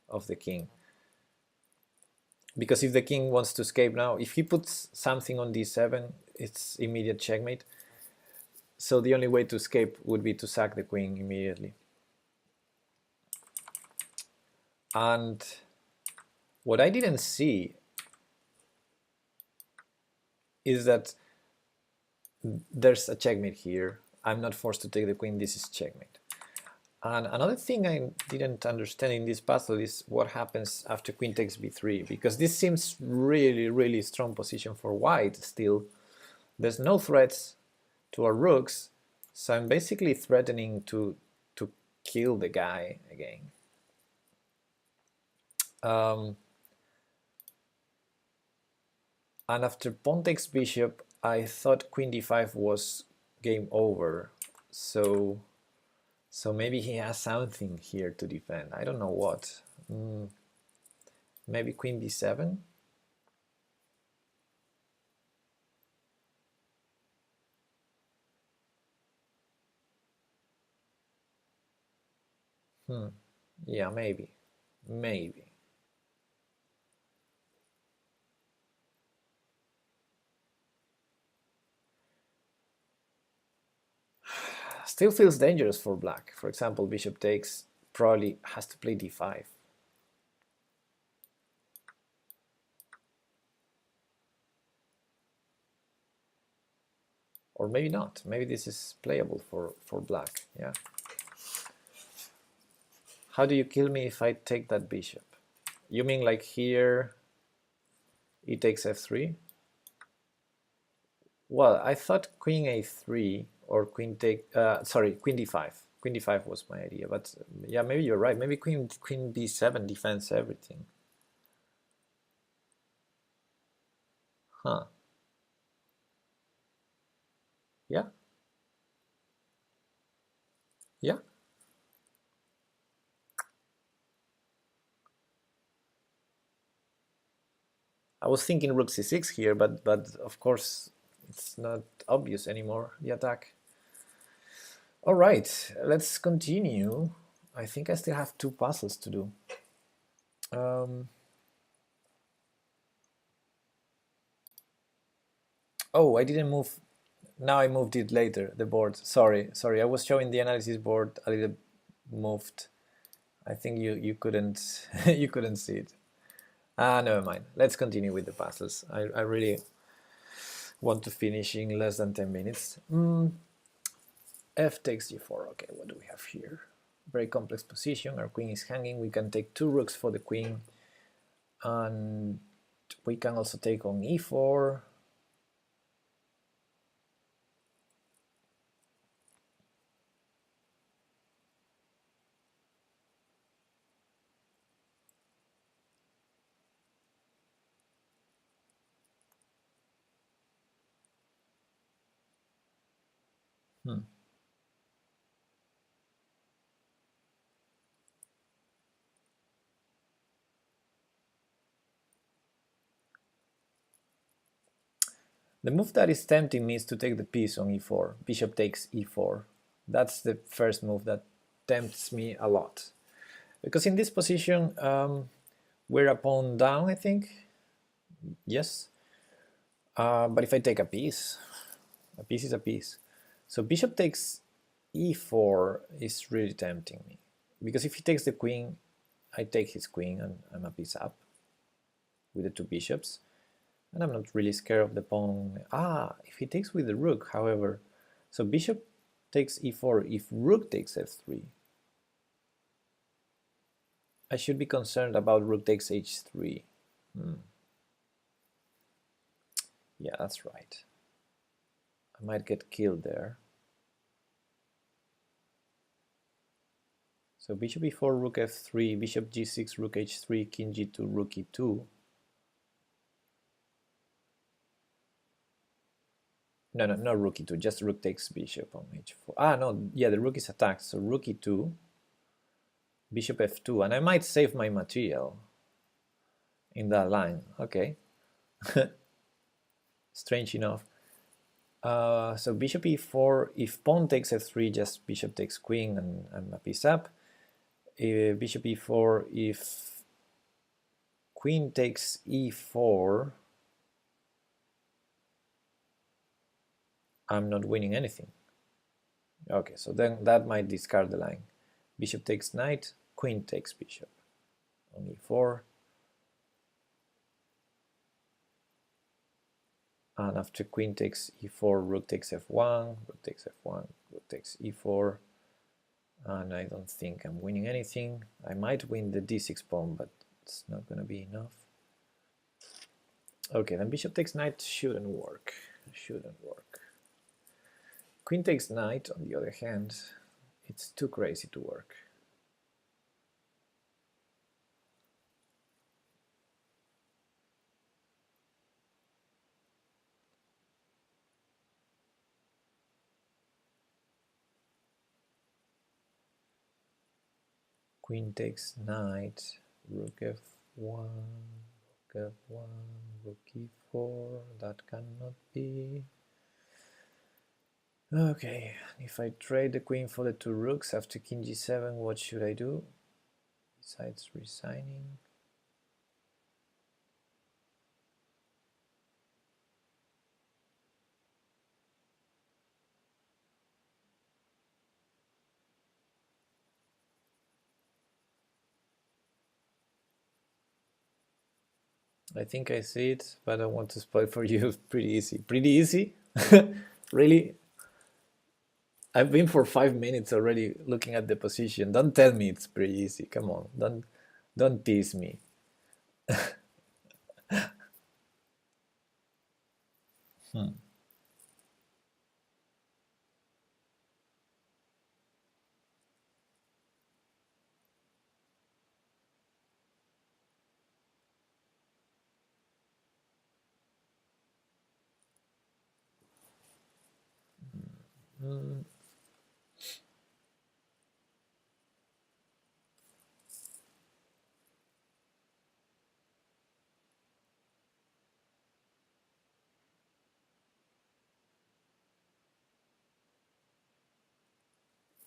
of the king. Because if the king wants to escape now, if he puts something on d7, it's immediate checkmate. So the only way to escape would be to sack the queen immediately. And what I didn't see is that there's a checkmate here. I'm not forced to take the queen, this is checkmate. And another thing I didn't understand in this puzzle is what happens after queen takes b3, because this seems really strong position for white still. There's no threats to our rooks, so I'm basically threatening to kill the guy again. And after pawn takes bishop, I thought queen d5 was game over, so maybe he has something here to defend. I don't know what. Maybe queen b7? Yeah, maybe. Still feels dangerous for black. For example, bishop takes, probably has to play d5. Or maybe not. Maybe this is playable for black. Yeah. How do you kill me if I take that bishop? You mean like here he takes f3? Well, I thought queen a3 or queen take sorry, queen d5. Queen d5 was my idea, but yeah, maybe you're right. Maybe queen b7 defends everything. Huh. Yeah. Yeah. I was thinking rook c6 here, but of course it's not obvious anymore, the attack. All right, let's continue. I think I still have 2 puzzles to do. Oh, I didn't move. Now I moved it later, the board. Sorry. I was showing the analysis board a little moved. I think you couldn't you couldn't see it. Never mind. Let's continue with the puzzles. I really want to finish in less than 10 minutes. F takes g4. Okay, what do we have here? Very complex position. Our queen is hanging. We can take 2 rooks for the queen. And we can also take on e4. The move that is tempting me is to take the piece on e4. Bishop takes e4. That's the first move that tempts me a lot. Because in this position, we're a pawn down, I think. Yes. But if I take a piece is a piece. So bishop takes e4 is really tempting me. Because if he takes the queen, I take his queen and I'm a piece up with the 2 bishops. And I'm not really scared of the pawn. If he takes with the rook, however. So bishop takes e4. If rook takes f3, I should be concerned about rook takes h3. Yeah, that's right. I might get killed there. So bishop e4, rook f3, bishop g6, rook h3, king g2, rook e2. No, not rook e2, just rook takes bishop on h4. No, yeah, the rook is attacked, so rook e2, bishop f2, and I might save my material in that line. Okay. Strange enough. So bishop e4, if pawn takes f3, just bishop takes queen and I'm a piece up. Bishop e4, if queen takes e4, I'm not winning anything. Okay, so then that might discard the line. Bishop takes knight, queen takes bishop on e4. And after queen takes e4, rook takes f1, rook takes f1, rook takes e4. And I don't think I'm winning anything. I might win the d6 pawn, but it's not going to be enough. Okay, then bishop takes knight shouldn't work. Queen takes knight, on the other hand, it's too crazy to work. Queen takes knight, rook f1, rook f1, rook e4, that cannot be. Okay, if I trade the queen for the 2 rooks after king g7, what should I do besides resigning? I think I see it, but I don't want to spoil for you. Pretty easy. Pretty easy? Really? I've been for 5 minutes already looking at the position. Don't tell me it's pretty easy. Come on. Don't tease me.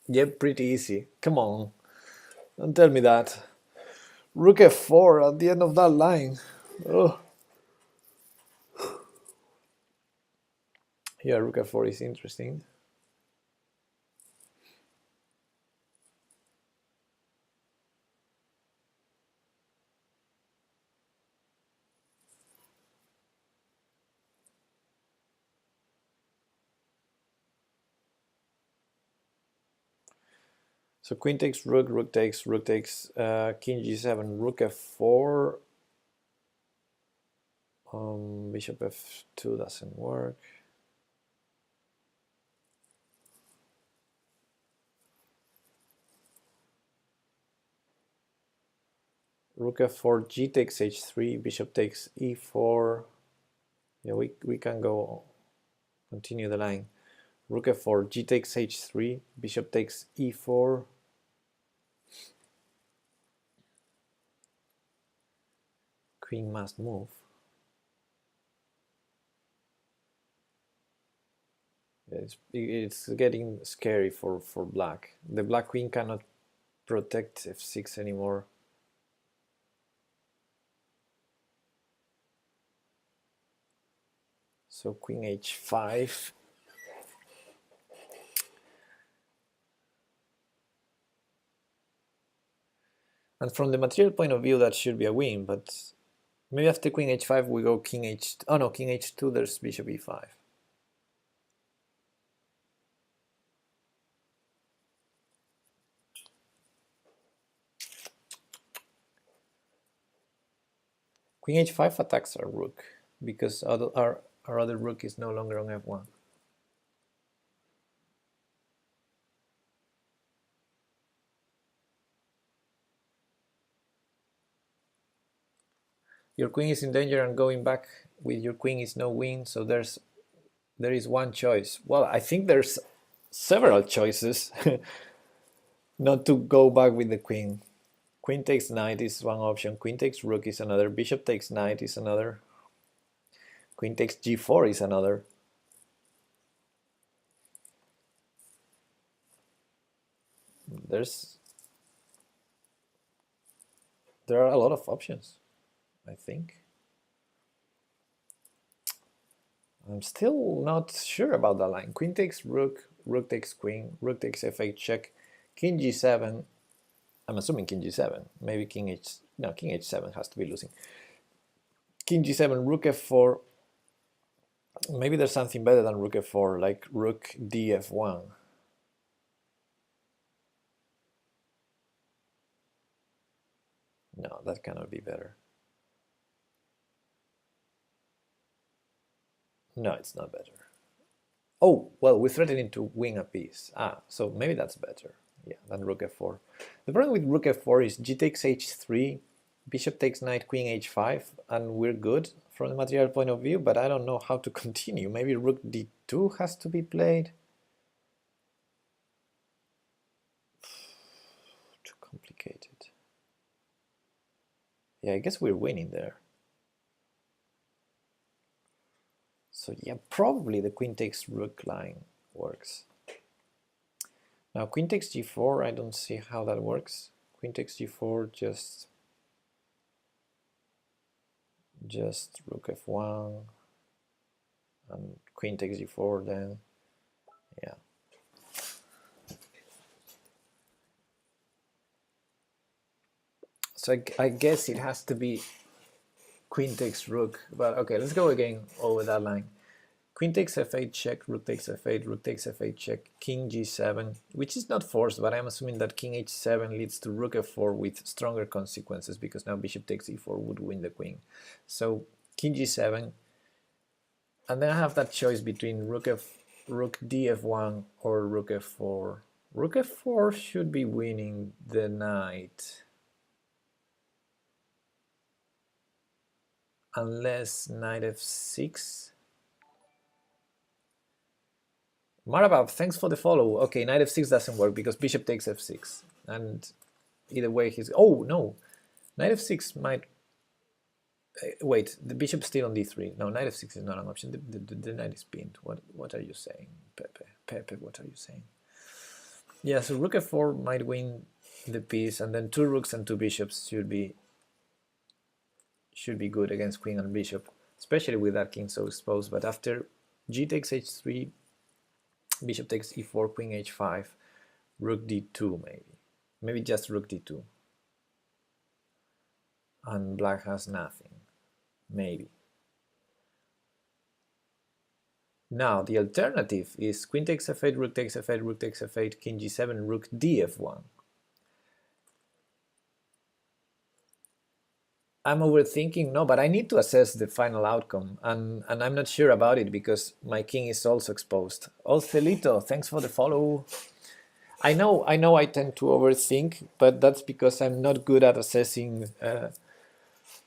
Yeah, pretty easy. Come on, don't tell me that. Rook f4 at the end of that line. Oh. Yeah, rook f4 is interesting. So queen takes rook, rook takes, king g7, rook f4. Bishop f2 doesn't work. Rook f4, g takes h3, bishop takes e4. Yeah, we can go continue the line. Rook f4, g takes h3, bishop takes e4. Queen must move. It's getting scary for black. The black queen cannot protect f6 anymore. So queen h5. And from the material point of view, that should be a win, but maybe after queen h5 we go king h. Oh no, king h2. There's bishop e5. Queen h5 attacks our rook because our other rook is no longer on f1. Your queen is in danger, and going back with your queen is no win. So there is one choice. Well, I think there's several choices not to go back with the queen. Queen takes knight is one option. Queen takes rook is another. Bishop takes knight is another. Queen takes g4 is another. There are a lot of options, I think. I'm still not sure about that line. Queen takes rook, rook takes queen, rook takes f8 check, king g7. I'm assuming king g7. Maybe king h. No, king h7 has to be losing. King g7, rook f4. Maybe there's something better than rook f4, like rook df1. No, that cannot be better. No, it's not better. Oh, well, we're threatening to win a piece. So maybe that's better. Yeah, than rook f4. The problem with rook f4 is g takes h3, bishop takes knight, queen h5, and we're good from the material point of view, but I don't know how to continue. Maybe rook d2 has to be played. Too complicated. Yeah, I guess we're winning there. So yeah, probably the queen takes rook line works. Now queen takes g4, I don't see how that works. Queen takes g4, just rook f1, and queen takes g4 then. Yeah. So I guess it has to be queen takes rook, but okay, let's go again over that line. Queen takes f8 check, rook takes f8, rook takes f8 check, king g7, which is not forced, but I'm assuming that king h7 leads to rook f4 with stronger consequences, because now bishop takes e4 would win the queen. So king g7, and then I have that choice between rook df1 or rook f4. Rook f4 should be winning the knight, unless knight f6. Marabab, thanks for the follow. Okay, knight f6 doesn't work because bishop takes f6. And either way he's... Oh, no. Knight f6 might... Wait, the bishop's still on d3. No, knight f6 is not an option. The knight is pinned. What are you saying, Pepe? Pepe, what are you saying? Yeah, so rook f4 might win the piece, and then two rooks and two bishops should be good against queen and bishop, especially with that king so exposed. But after g takes h3, bishop takes e4, queen h5, rook d2 maybe just rook d2, and black has nothing, maybe. Now the alternative is queen takes f8, rook takes f8, rook takes f8, king g7, rook df1. I'm overthinking, no, but I need to assess the final outcome, and I'm not sure about it because my king is also exposed. Oh, Celito, thanks for the follow. I know I tend to overthink, but that's because I'm not good at assessing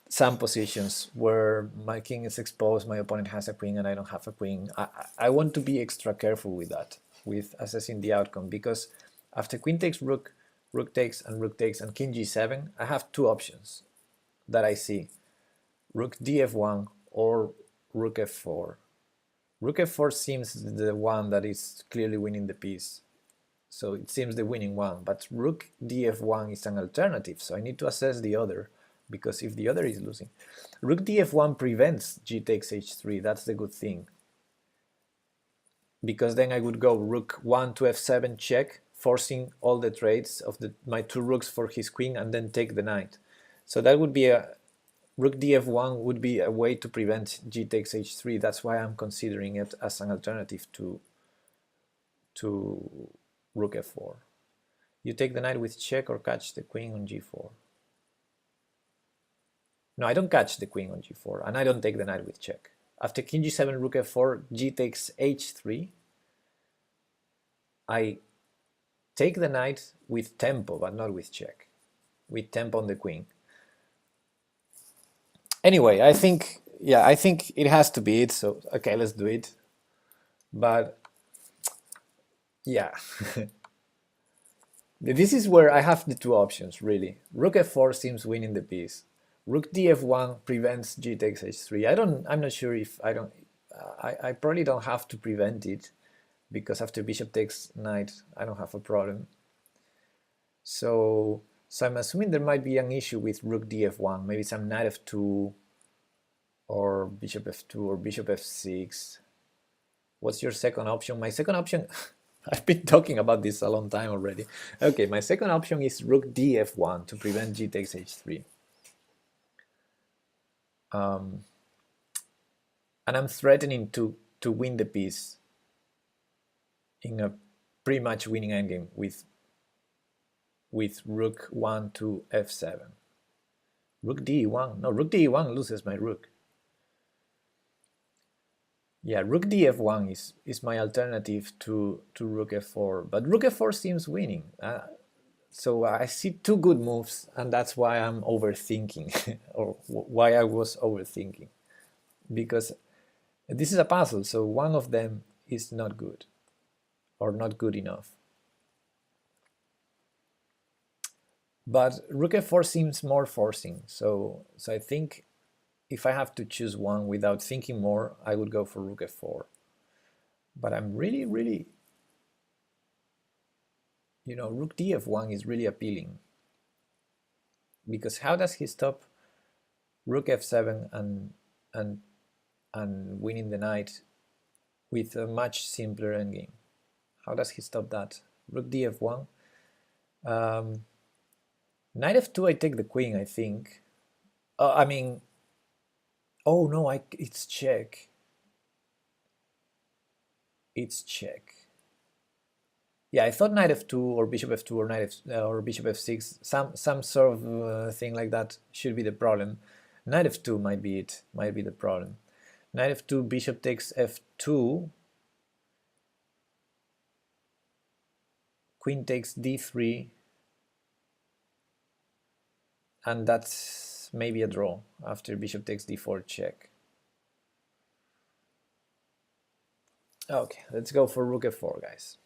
some positions where my king is exposed, my opponent has a queen and I don't have a queen. I want to be extra careful with that, with assessing the outcome, because after queen takes rook, rook takes, and king g7, I have two options that I see: rook df1 or rook f4. Rook f4 seems the one that is clearly winning the piece, so it seems the winning one, but rook df1 is an alternative, so I need to assess the other, because if the other is losing, rook df1 prevents g takes h3. That's the good thing, because then I would go rook 1 to f7 check, forcing all the trades of my two rooks for his queen, and then take the knight. So that would be rook df1 would be a way to prevent g takes h3. That's why I'm considering it as an alternative to rook f4. You take the knight with check or catch the queen on g4. No, I don't catch the queen on g4, and I don't take the knight with check. After king g7, rook f4, g takes h3, I take the knight with tempo, but not with check, with tempo on the queen. Anyway, I think it has to be it, so okay, let's do it. But yeah, this is where I have the two options, really. Rook f4 seems winning the piece. Rook df1 prevents g takes h3. I'm not sure if I probably don't have to prevent it, because after bishop takes knight, I don't have a problem. So I'm assuming there might be an issue with rook df1, maybe some knight f2, or bishop f2, or bishop f6. What's your second option? My second option, I've been talking about this a long time already. Okay, my second option is rook df1 to prevent g takes h3. And I'm threatening to win the piece in a pretty much winning endgame with rook 1 to f7. Rook d1, no, rook d1 loses my rook. Yeah, rook df1 is my alternative to rook f4, but rook f4 seems winning. So I see two good moves, and that's why I'm overthinking, or why I was overthinking, because this is a puzzle, so one of them is not good, or not good enough. But rook f4 seems more forcing, so I think if I have to choose one without thinking more, I would go for rook f4. But I'm really, rook df1 is really appealing, because how does he stop rook f7 and winning the knight with a much simpler endgame? How does he stop that? Rook df1. Knight f2, I take the queen, I think. I mean, oh no, it's check. It's check. Yeah, I thought knight f2 or bishop f2 or bishop f6, some sort of thing like that should be the problem. Knight f2 might be it, might be the problem. Knight f2, bishop takes f2, queen takes d3, and that's maybe a draw after bishop takes d4 check. Okay, let's go for rook f4, guys.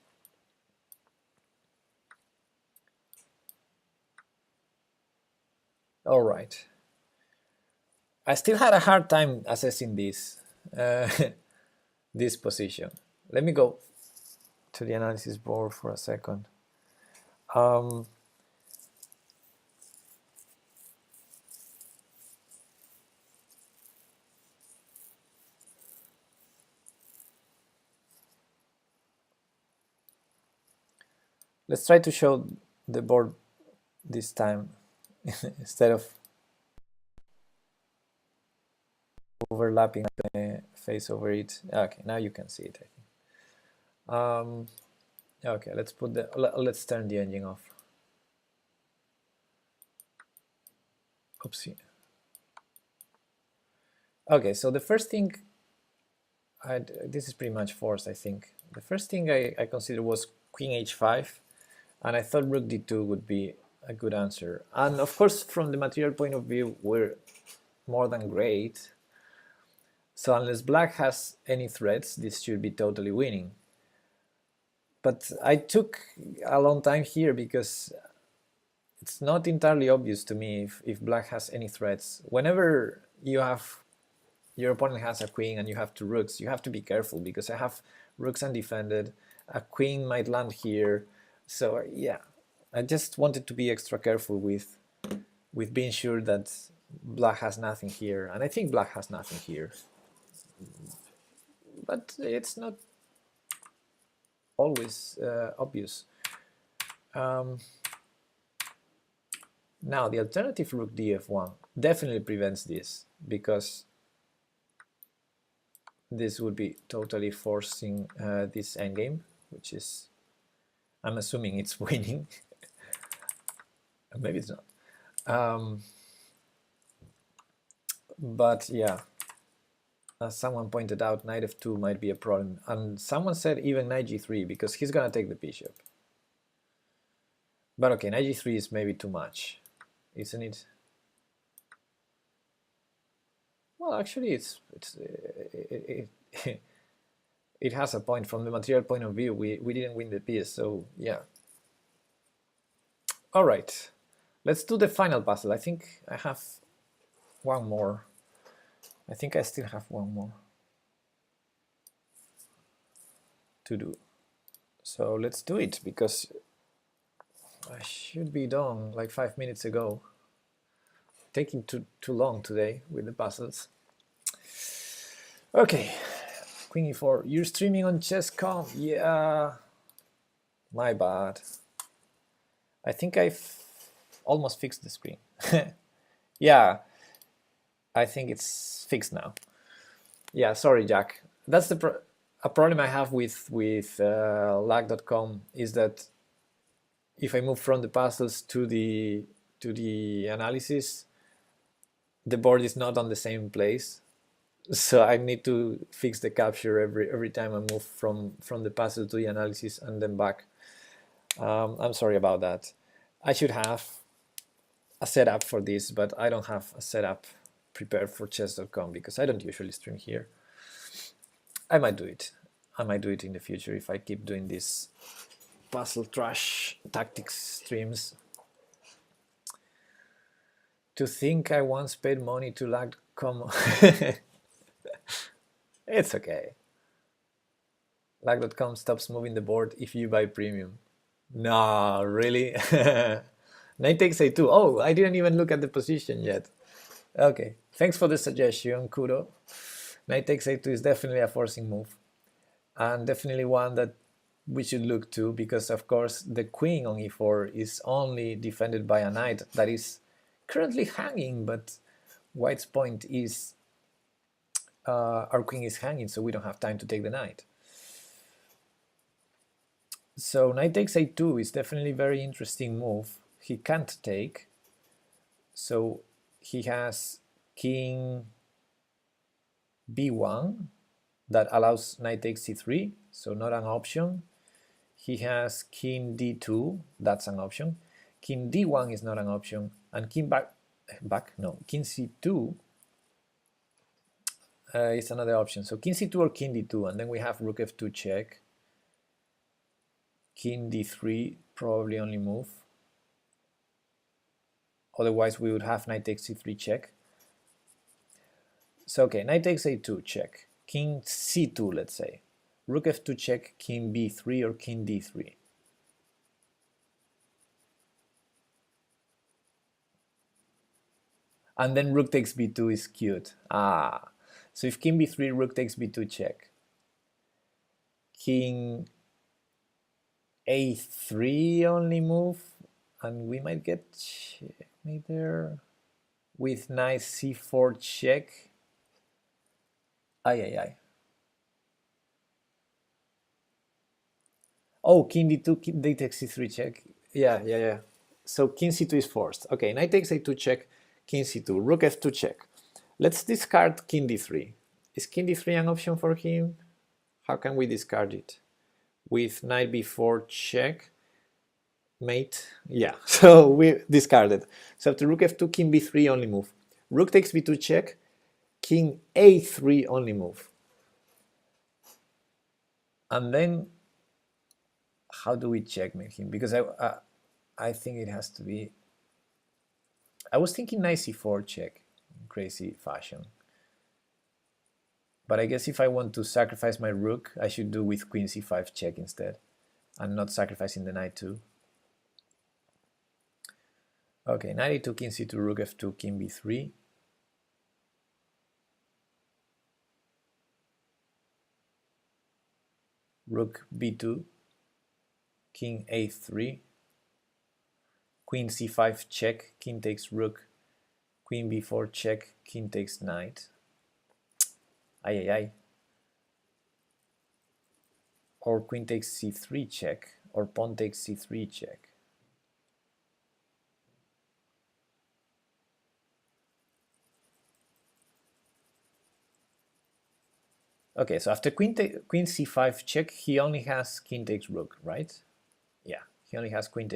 All right. I still had a hard time assessing this this position. Let me go to the analysis board for a second. Um, let's try to show the board this time instead of overlapping the face over it. Okay, now you can see it, I think. Okay, let's turn the engine off. Oopsie. Okay, so the first thing, this is pretty much forced, I think. The first thing I considered was queen h5, and I thought rook d2 would be a good answer. And of course, from the material point of view, we're more than great. So unless black has any threats, this should be totally winning. But I took a long time here because it's not entirely obvious to me if black has any threats. Whenever your opponent has a queen and you have two rooks, you have to be careful because I have rooks undefended, a queen might land here. So yeah, I just wanted to be extra careful with being sure that black has nothing here, and I think black has nothing here. But it's not always obvious. Now the alternative rook df1 definitely prevents this, because this would be totally forcing this endgame, which is, I'm assuming it's winning. Maybe it's not. But yeah, as someone pointed out, knight f2 might be a problem, and someone said even knight g3 because he's gonna take the bishop. But okay, knight g3 is maybe too much, isn't it? Well, actually, it has a point from the material point of view. We didn't win the piece, so yeah. All right, let's do the final puzzle. I think I have one more. I think I still have one more to do. So let's do it, because I should be done like 5 minutes ago. Taking too long today with the puzzles. Okay, Queen e4. You're streaming on Chess.com? Yeah, my bad. I think I've almost fixed the screen. Yeah, I think it's fixed now. Yeah, sorry, Jack. That's a problem I have with lag.com is that if I move from the puzzles to the analysis, the board is not on the same place. So I need to fix the capture every time I move from the puzzle to the analysis and then back. I'm sorry about that. I should have a setup for this, but I don't have a setup prepared for chess.com because I don't usually stream here. I might do it. I might do it in the future if I keep doing these puzzle trash tactics streams. To think I once paid money to lag.com. It's okay. Lag.com stops moving the board if you buy premium. No, really? Knight takes a2. Oh, I didn't even look at the position yet. Okay, thanks for the suggestion, Kudo. Knight takes a2 is definitely a forcing move, and definitely one that we should look to, because of course the queen on e4 is only defended by a knight that is currently hanging, but white's point is our queen is hanging, so we don't have time to take the knight. So knight takes a2 is definitely a very interesting move. He can't take, so he has king b1 that allows knight takes c3, so not an option. He has king d2, that's an option. King d1 is not an option, and king king c2 is another option. So king c2 or king d2, and then we have rook f2 check. King d3 probably only move. Otherwise we would have knight takes c3 check. So okay, knight takes a2 check. King c2, let's say. Rook f2 check, king b3 or king d3. And then rook takes b2 is cute. Ah, so if king b3, rook takes b2 check. King a3 only move, and we might get checkmate there with knight c4 check. Ay, ay, ay. Oh, king d2, king d takes c3 check. Yeah, yeah, yeah. So king c2 is forced. Okay, knight takes a2 check, king c2, rook f2 check. Let's discard king d3. Is king d3 an option for him? How can we discard it? With knight b4 check, mate. Yeah, so we discarded. So after rook f2, king b3 only move. Rook takes b2 check, king a3 only move. And then how do we checkmate him? Because I think it has to be. I was thinking knight c4 check, crazy fashion. But I guess if I want to sacrifice my rook, I should do with queen c5 check instead, and not sacrificing the knight too. Okay, knight a2, king c2, rook f2, king b3. Rook b2, king a3, queen c5 check, king takes rook, queen b4 check, king takes knight. Ay, ay, ay. Or queen takes c3 check, or pawn takes c3 check. Okay, so after queen c5 check, he only has king takes rook, right? Yeah, he only has king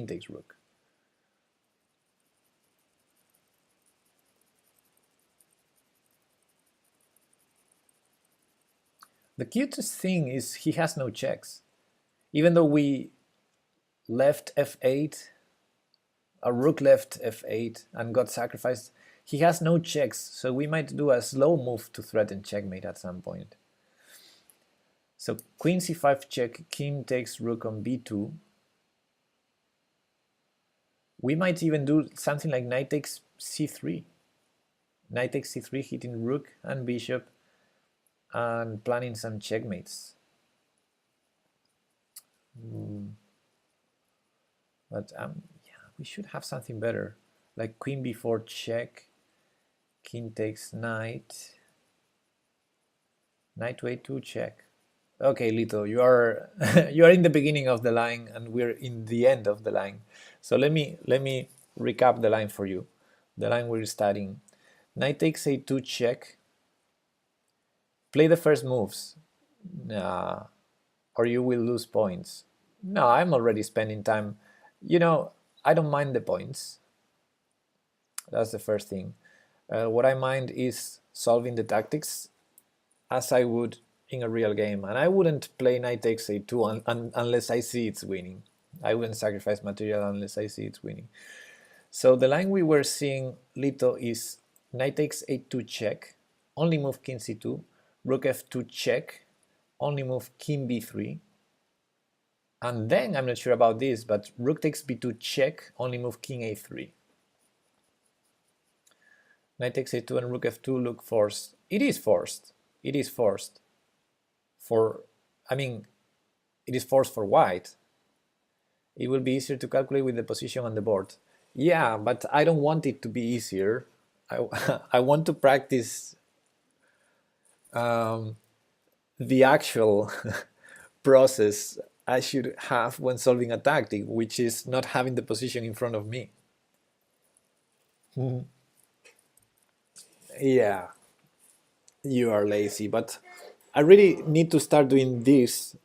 takes rook. The cutest thing is he has no checks. Even though we left f8, a rook left f8 and got sacrificed, he has no checks, so we might do a slow move to threaten checkmate at some point. So queen c5 check, king takes rook on b2. We might even do something like knight takes c3. Knight takes c3, hitting rook and bishop, and planning some checkmates. But yeah, we should have something better, like queen b4 check, king takes knight, knight to a2 check. Okay, Lito, you are you are in the beginning of the line, and we're in the end of the line. So let me recap the line for you. The line we're studying: knight takes a2 check. Play the first moves, or you will lose points. No, I'm already spending time. You know, I don't mind the points. That's the first thing. What I mind is solving the tactics as I would in a real game, and I wouldn't play knight takes a2 unless I see it's winning. I wouldn't sacrifice material unless I see it's winning. So the line we were seeing, Lito, is knight takes a2 check, only move king c2, rook f2 check, only move king b3, and then, I'm not sure about this, but rook takes b2 check, only move king a3. Knight takes a2 and rook f2 look forced. It is forced. It is forced. I mean, it is forced for white. It will be easier to calculate with the position on the board. Yeah, but I don't want it to be easier. I want to practice the actual process I should have when solving a tactic, which is not having the position in front of me. Yeah, you are lazy, but I really need to start doing this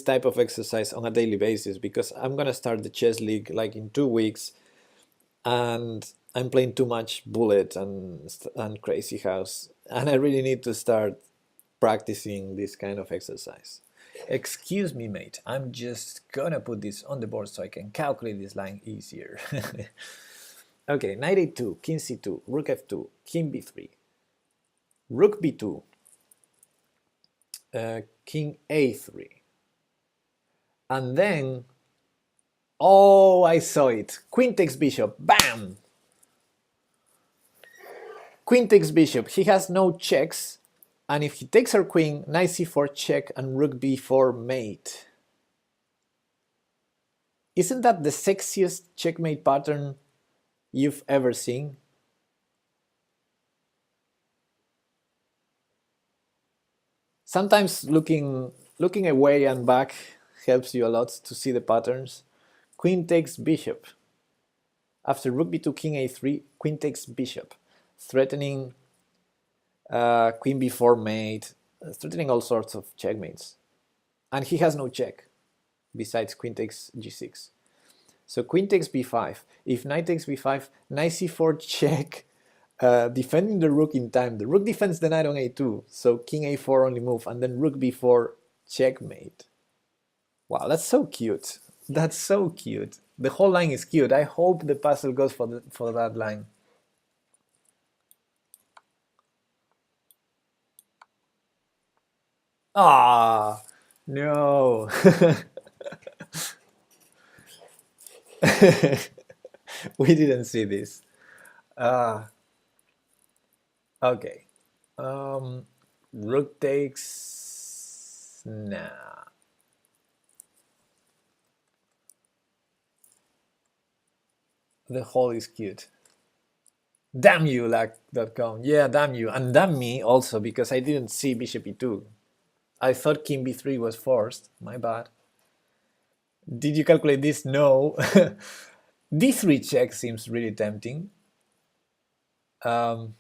type of exercise on a daily basis, because I'm gonna start the chess league like in 2 weeks, and I'm playing too much bullet and crazy house, and I really need to start practicing this kind of exercise. Excuse me, mate, I'm just gonna put this on the board so I can calculate this line easier. Okay, knight a2, king c2, rook f2, king b3, rook b2, king a3, and then, oh, I saw it, queen takes bishop, bam! Queen takes bishop. He has no checks, and if he takes her queen, knight c4 check and rook b4 mate. Isn't that the sexiest checkmate pattern you've ever seen? Sometimes looking away and back helps you a lot to see the patterns. Queen takes bishop. After rook b2, king a3, queen takes bishop, threatening queen b4 mate, threatening all sorts of checkmates. And he has no check, besides queen takes g6. So queen takes b5. If knight takes b5, knight c4 check, defending the rook in time. The rook defends the knight on a2, so king a4 only move, and then rook b4 checkmate. Wow, that's so cute. That's so cute. The whole line is cute. I hope the puzzle goes for that line. Ah, no. We didn't see this. Okay. Rook takes. Nah. The whole is cute. Damn you, Lack.com. Yeah, damn you. And damn me also, because I didn't see bishop e2. I thought king b3 was forced. My bad. Did you calculate this? No. d3 check seems really tempting. Queen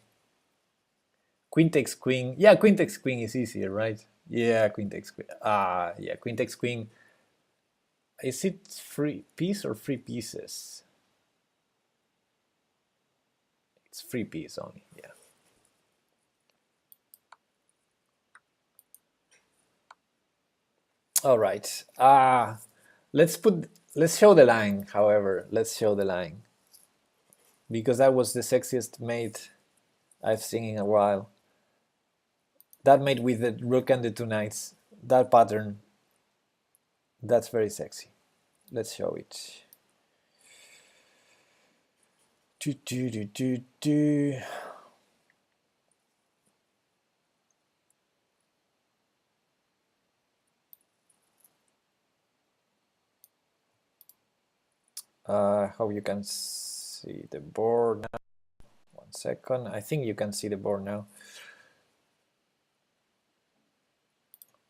takes queen. Yeah, queen takes queen is easier, right? Yeah, queen takes queen. Yeah, queen takes queen. Is it free piece or free pieces? It's free piece only, yeah. All right. Let's show the line, however. Let's show the line. Because that was the sexiest mate I've seen in a while. That mate with the rook and the two knights, that pattern, that's very sexy. Let's show it. Hope you can see the board now. 1 second. I think you can see the board now.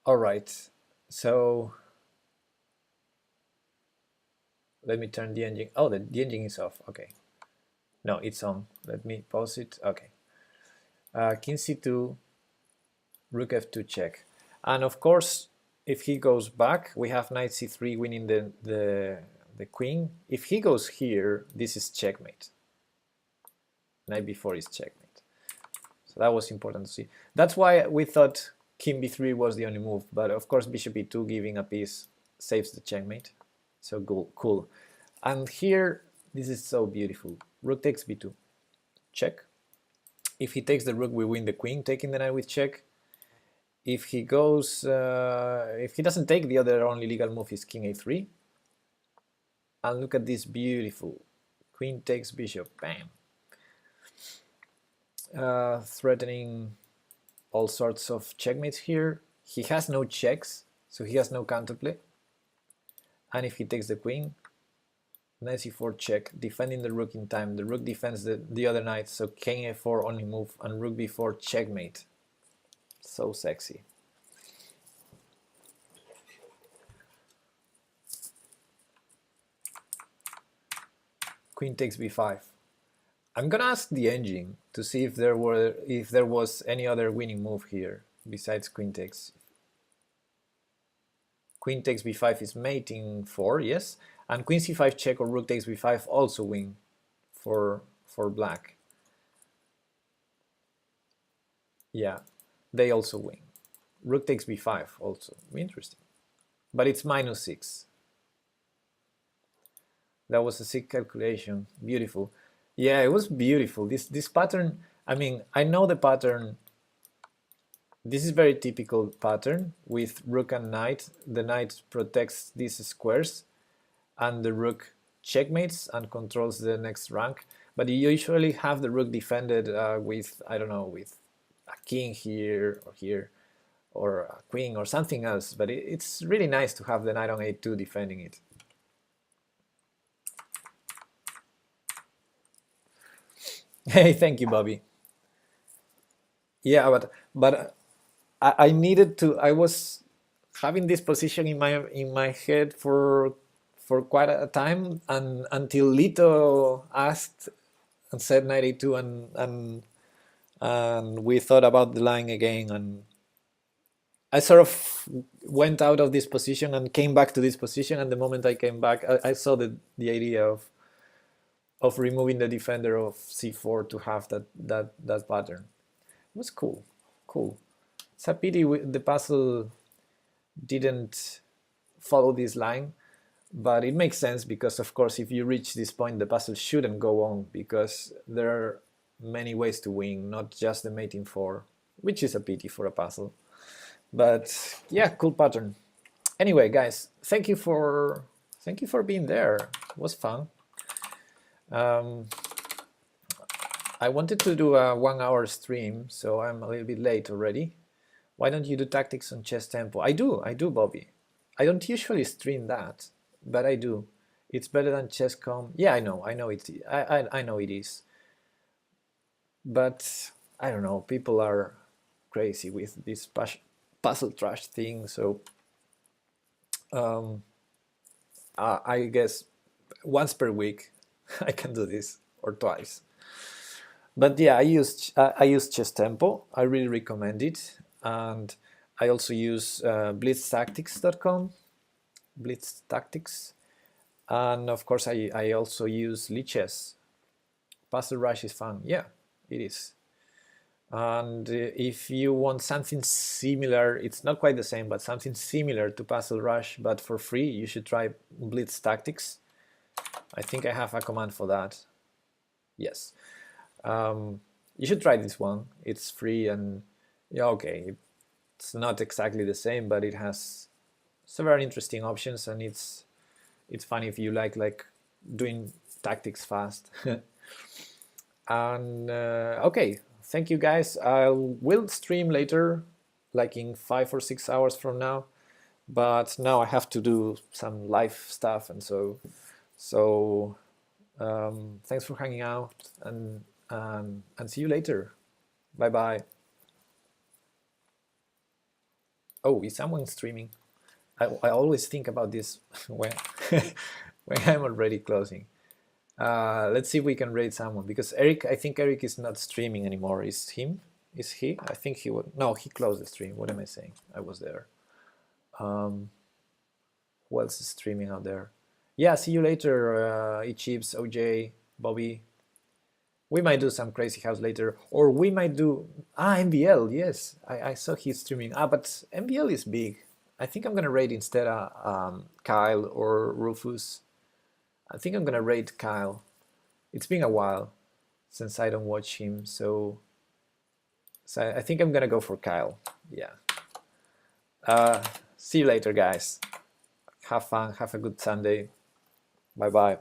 All right. So let me turn the engine. Oh, the engine is off. Okay. No, it's on. Let me pause it. Okay. King c2, rook f2 check. And of course, if he goes back, we have knight c3 winning the queen. If he goes here, this is checkmate. Knight b4 is checkmate. So that was important to see. That's why we thought king b3 was the only move, but of course bishop e2 giving a piece saves the checkmate. So cool. And here, this is so beautiful. Rook takes b2, check. If he takes the rook, we win the queen, taking the knight with check. If he goes, if he doesn't take, the other only legal move is king a3. And look at this beautiful queen takes bishop, bam. Threatening all sorts of checkmates here. He has no checks, so he has no counterplay. And if he takes the queen, knight c4 check, defending the rook in time. The rook defends the other knight, so king a4 only move, and rook b4 checkmate. So sexy. Queen takes b5. I'm gonna ask the engine to see if there was any other winning move here besides queen takes. Queen takes b5 is mating 4, yes, and queen c5 check or rook takes b5 also win for black. Yeah, they also win. Rook takes b5 also, interesting, but it's -6. That was a sick calculation, beautiful. Yeah, it was beautiful. This pattern, I mean, I know the pattern. This is very typical pattern with rook and knight. The knight protects these squares and the rook checkmates and controls the next rank. but you usually have the rook defended with, I don't know, with a king here or here, or a queen or something else. But it's really nice to have the knight on a2 defending it. Hey, thank you, Bobby. Yeah, but I needed to. I was having this position in my head for quite a time, and until Lito asked and said 92, and we thought about the line again, and I sort of went out of this position and came back to this position. And the moment I came back, I saw the idea of removing the defender of c4 to have that pattern. It was cool, cool. It's a pity the puzzle didn't follow this line, but it makes sense because, of course, if you reach this point, the puzzle shouldn't go on because there are many ways to win, not just the mating 4, which is a pity for a puzzle. But yeah, cool pattern. Anyway, guys, thank you for being there. It was fun. I wanted to do a 1-hour stream, so I'm a little bit late already. Why don't you do tactics on Chess Tempo? I do, Bobby. I don't usually stream that, but I do. It's better than Chess.com. Yeah, I know it. I know it is. But I don't know. People are crazy with this puzzle trash thing. So I guess once per week I can do this, or twice. But yeah, I use Chess Tempo. I really recommend it. And I also use blitztactics.com, Blitz Tactics, and of course I also use Lichess. Puzzle Rush is fun. Yeah, it is. And if you want something similar, it's not quite the same, but something similar to Puzzle Rush, but for free, you should try Blitz Tactics. I think I have a command for that. Yes. You should try this one. It's free, and yeah, okay, it's not exactly the same, but it has several interesting options, and it's fun if you like doing tactics fast. And okay, thank you guys. I will stream later, like in 5 or 6 hours from now, but now I have to do some live stuff, and so thanks for hanging out, and see you later. Bye bye. Oh, is someone streaming? I always think about this when when I'm already closing. Let's see if we can raid someone, because Eric, I think Eric is not streaming anymore. Is him? Is he? I think he would. No, he closed the stream. What am I saying? I was there. Who else is streaming out there? Yeah, see you later, Echips, OJ, Bobby. We might do some Crazy House later, or we might do MBL. Yes, I saw he's streaming. But MBL is big. I think I'm gonna raid instead Kyle or Rufus. I think I'm gonna raid Kyle. It's been a while since I don't watch him, so I think I'm gonna go for Kyle. Yeah. See you later, guys. Have fun. Have a good Sunday. Bye bye.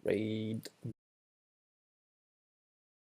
Raid.